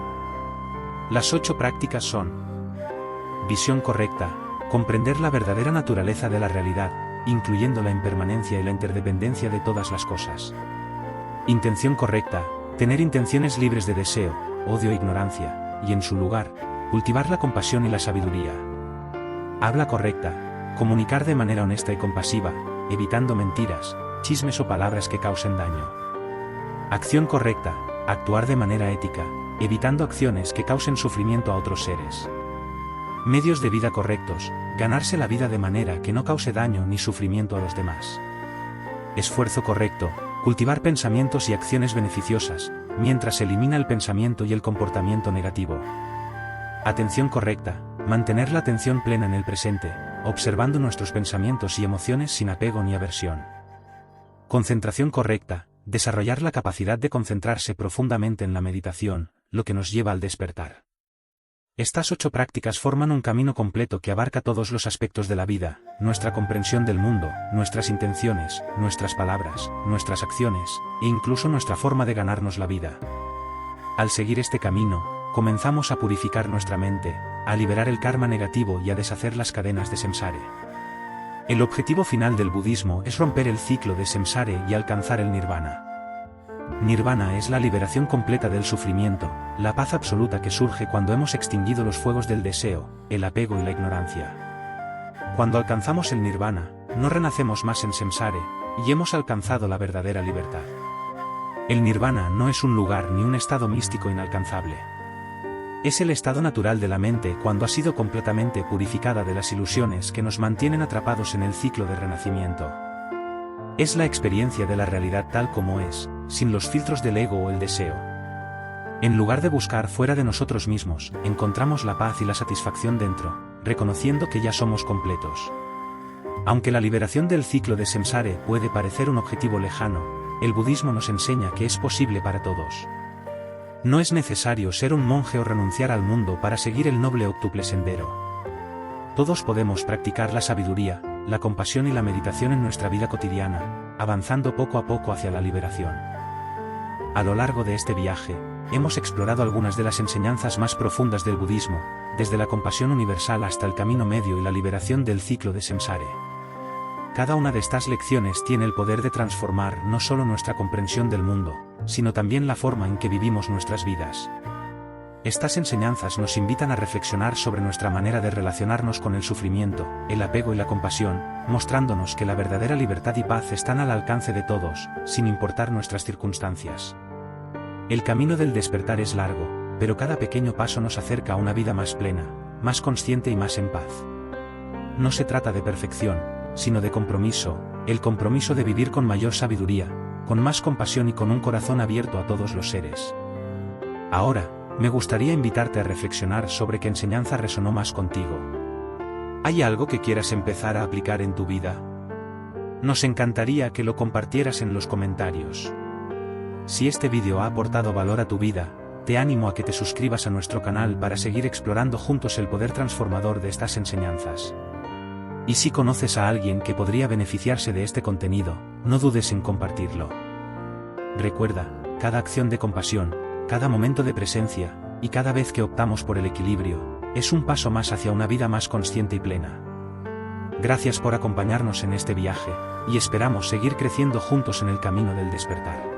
Las 8 prácticas son: visión correcta, comprender la verdadera naturaleza de la realidad, incluyendo la impermanencia y la interdependencia de todas las cosas. Intención correcta, tener intenciones libres de deseo, odio e ignorancia, y en su lugar, cultivar la compasión y la sabiduría. Habla correcta, comunicar de manera honesta y compasiva, evitando mentiras, chismes o palabras que causen daño. Acción correcta, actuar de manera ética, evitando acciones que causen sufrimiento a otros seres. Medios de vida correctos, ganarse la vida de manera que no cause daño ni sufrimiento a los demás. Esfuerzo correcto, cultivar pensamientos y acciones beneficiosas, mientras se elimina el pensamiento y el comportamiento negativo. Atención correcta, mantener la atención plena en el presente, observando nuestros pensamientos y emociones sin apego ni aversión. Concentración correcta, desarrollar la capacidad de concentrarse profundamente en la meditación, lo que nos lleva al despertar. Estas 8 prácticas forman un camino completo que abarca todos los aspectos de la vida, nuestra comprensión del mundo, nuestras intenciones, nuestras palabras, nuestras acciones, e incluso nuestra forma de ganarnos la vida. Al seguir este camino, comenzamos a purificar nuestra mente, a liberar el karma negativo y a deshacer las cadenas de samsara. El objetivo final del budismo es romper el ciclo de samsara y alcanzar el nirvana. Nirvana es la liberación completa del sufrimiento, la paz absoluta que surge cuando hemos extinguido los fuegos del deseo, el apego y la ignorancia. Cuando alcanzamos el nirvana, no renacemos más en samsara, y hemos alcanzado la verdadera libertad. El nirvana no es un lugar ni un estado místico inalcanzable. Es el estado natural de la mente cuando ha sido completamente purificada de las ilusiones que nos mantienen atrapados en el ciclo de renacimiento. Es la experiencia de la realidad tal como es, sin los filtros del ego o el deseo. En lugar de buscar fuera de nosotros mismos, encontramos la paz y la satisfacción dentro, reconociendo que ya somos completos. Aunque la liberación del ciclo de samsara puede parecer un objetivo lejano, el budismo nos enseña que es posible para todos. No es necesario ser un monje o renunciar al mundo para seguir el noble óctuple sendero. Todos podemos practicar la sabiduría, la compasión y la meditación en nuestra vida cotidiana, avanzando poco a poco hacia la liberación. A lo largo de este viaje, hemos explorado algunas de las enseñanzas más profundas del budismo, desde la compasión universal hasta el camino medio y la liberación del ciclo de samsara. Cada una de estas lecciones tiene el poder de transformar no solo nuestra comprensión del mundo, sino también la forma en que vivimos nuestras vidas. Estas enseñanzas nos invitan a reflexionar sobre nuestra manera de relacionarnos con el sufrimiento, el apego y la compasión, mostrándonos que la verdadera libertad y paz están al alcance de todos, sin importar nuestras circunstancias. El camino del despertar es largo, pero cada pequeño paso nos acerca a una vida más plena, más consciente y más en paz. No se trata de perfección, sino de compromiso, el compromiso de vivir con mayor sabiduría, con más compasión y con un corazón abierto a todos los seres. Ahora, me gustaría invitarte a reflexionar sobre qué enseñanza resonó más contigo. ¿Hay algo que quieras empezar a aplicar en tu vida? Nos encantaría que lo compartieras en los comentarios. Si este vídeo ha aportado valor a tu vida, te animo a que te suscribas a nuestro canal para seguir explorando juntos el poder transformador de estas enseñanzas. Y si conoces a alguien que podría beneficiarse de este contenido, no dudes en compartirlo. Recuerda, cada acción de compasión, cada momento de presencia, y cada vez que optamos por el equilibrio, es un paso más hacia una vida más consciente y plena. Gracias por acompañarnos en este viaje, y esperamos seguir creciendo juntos en el camino del despertar.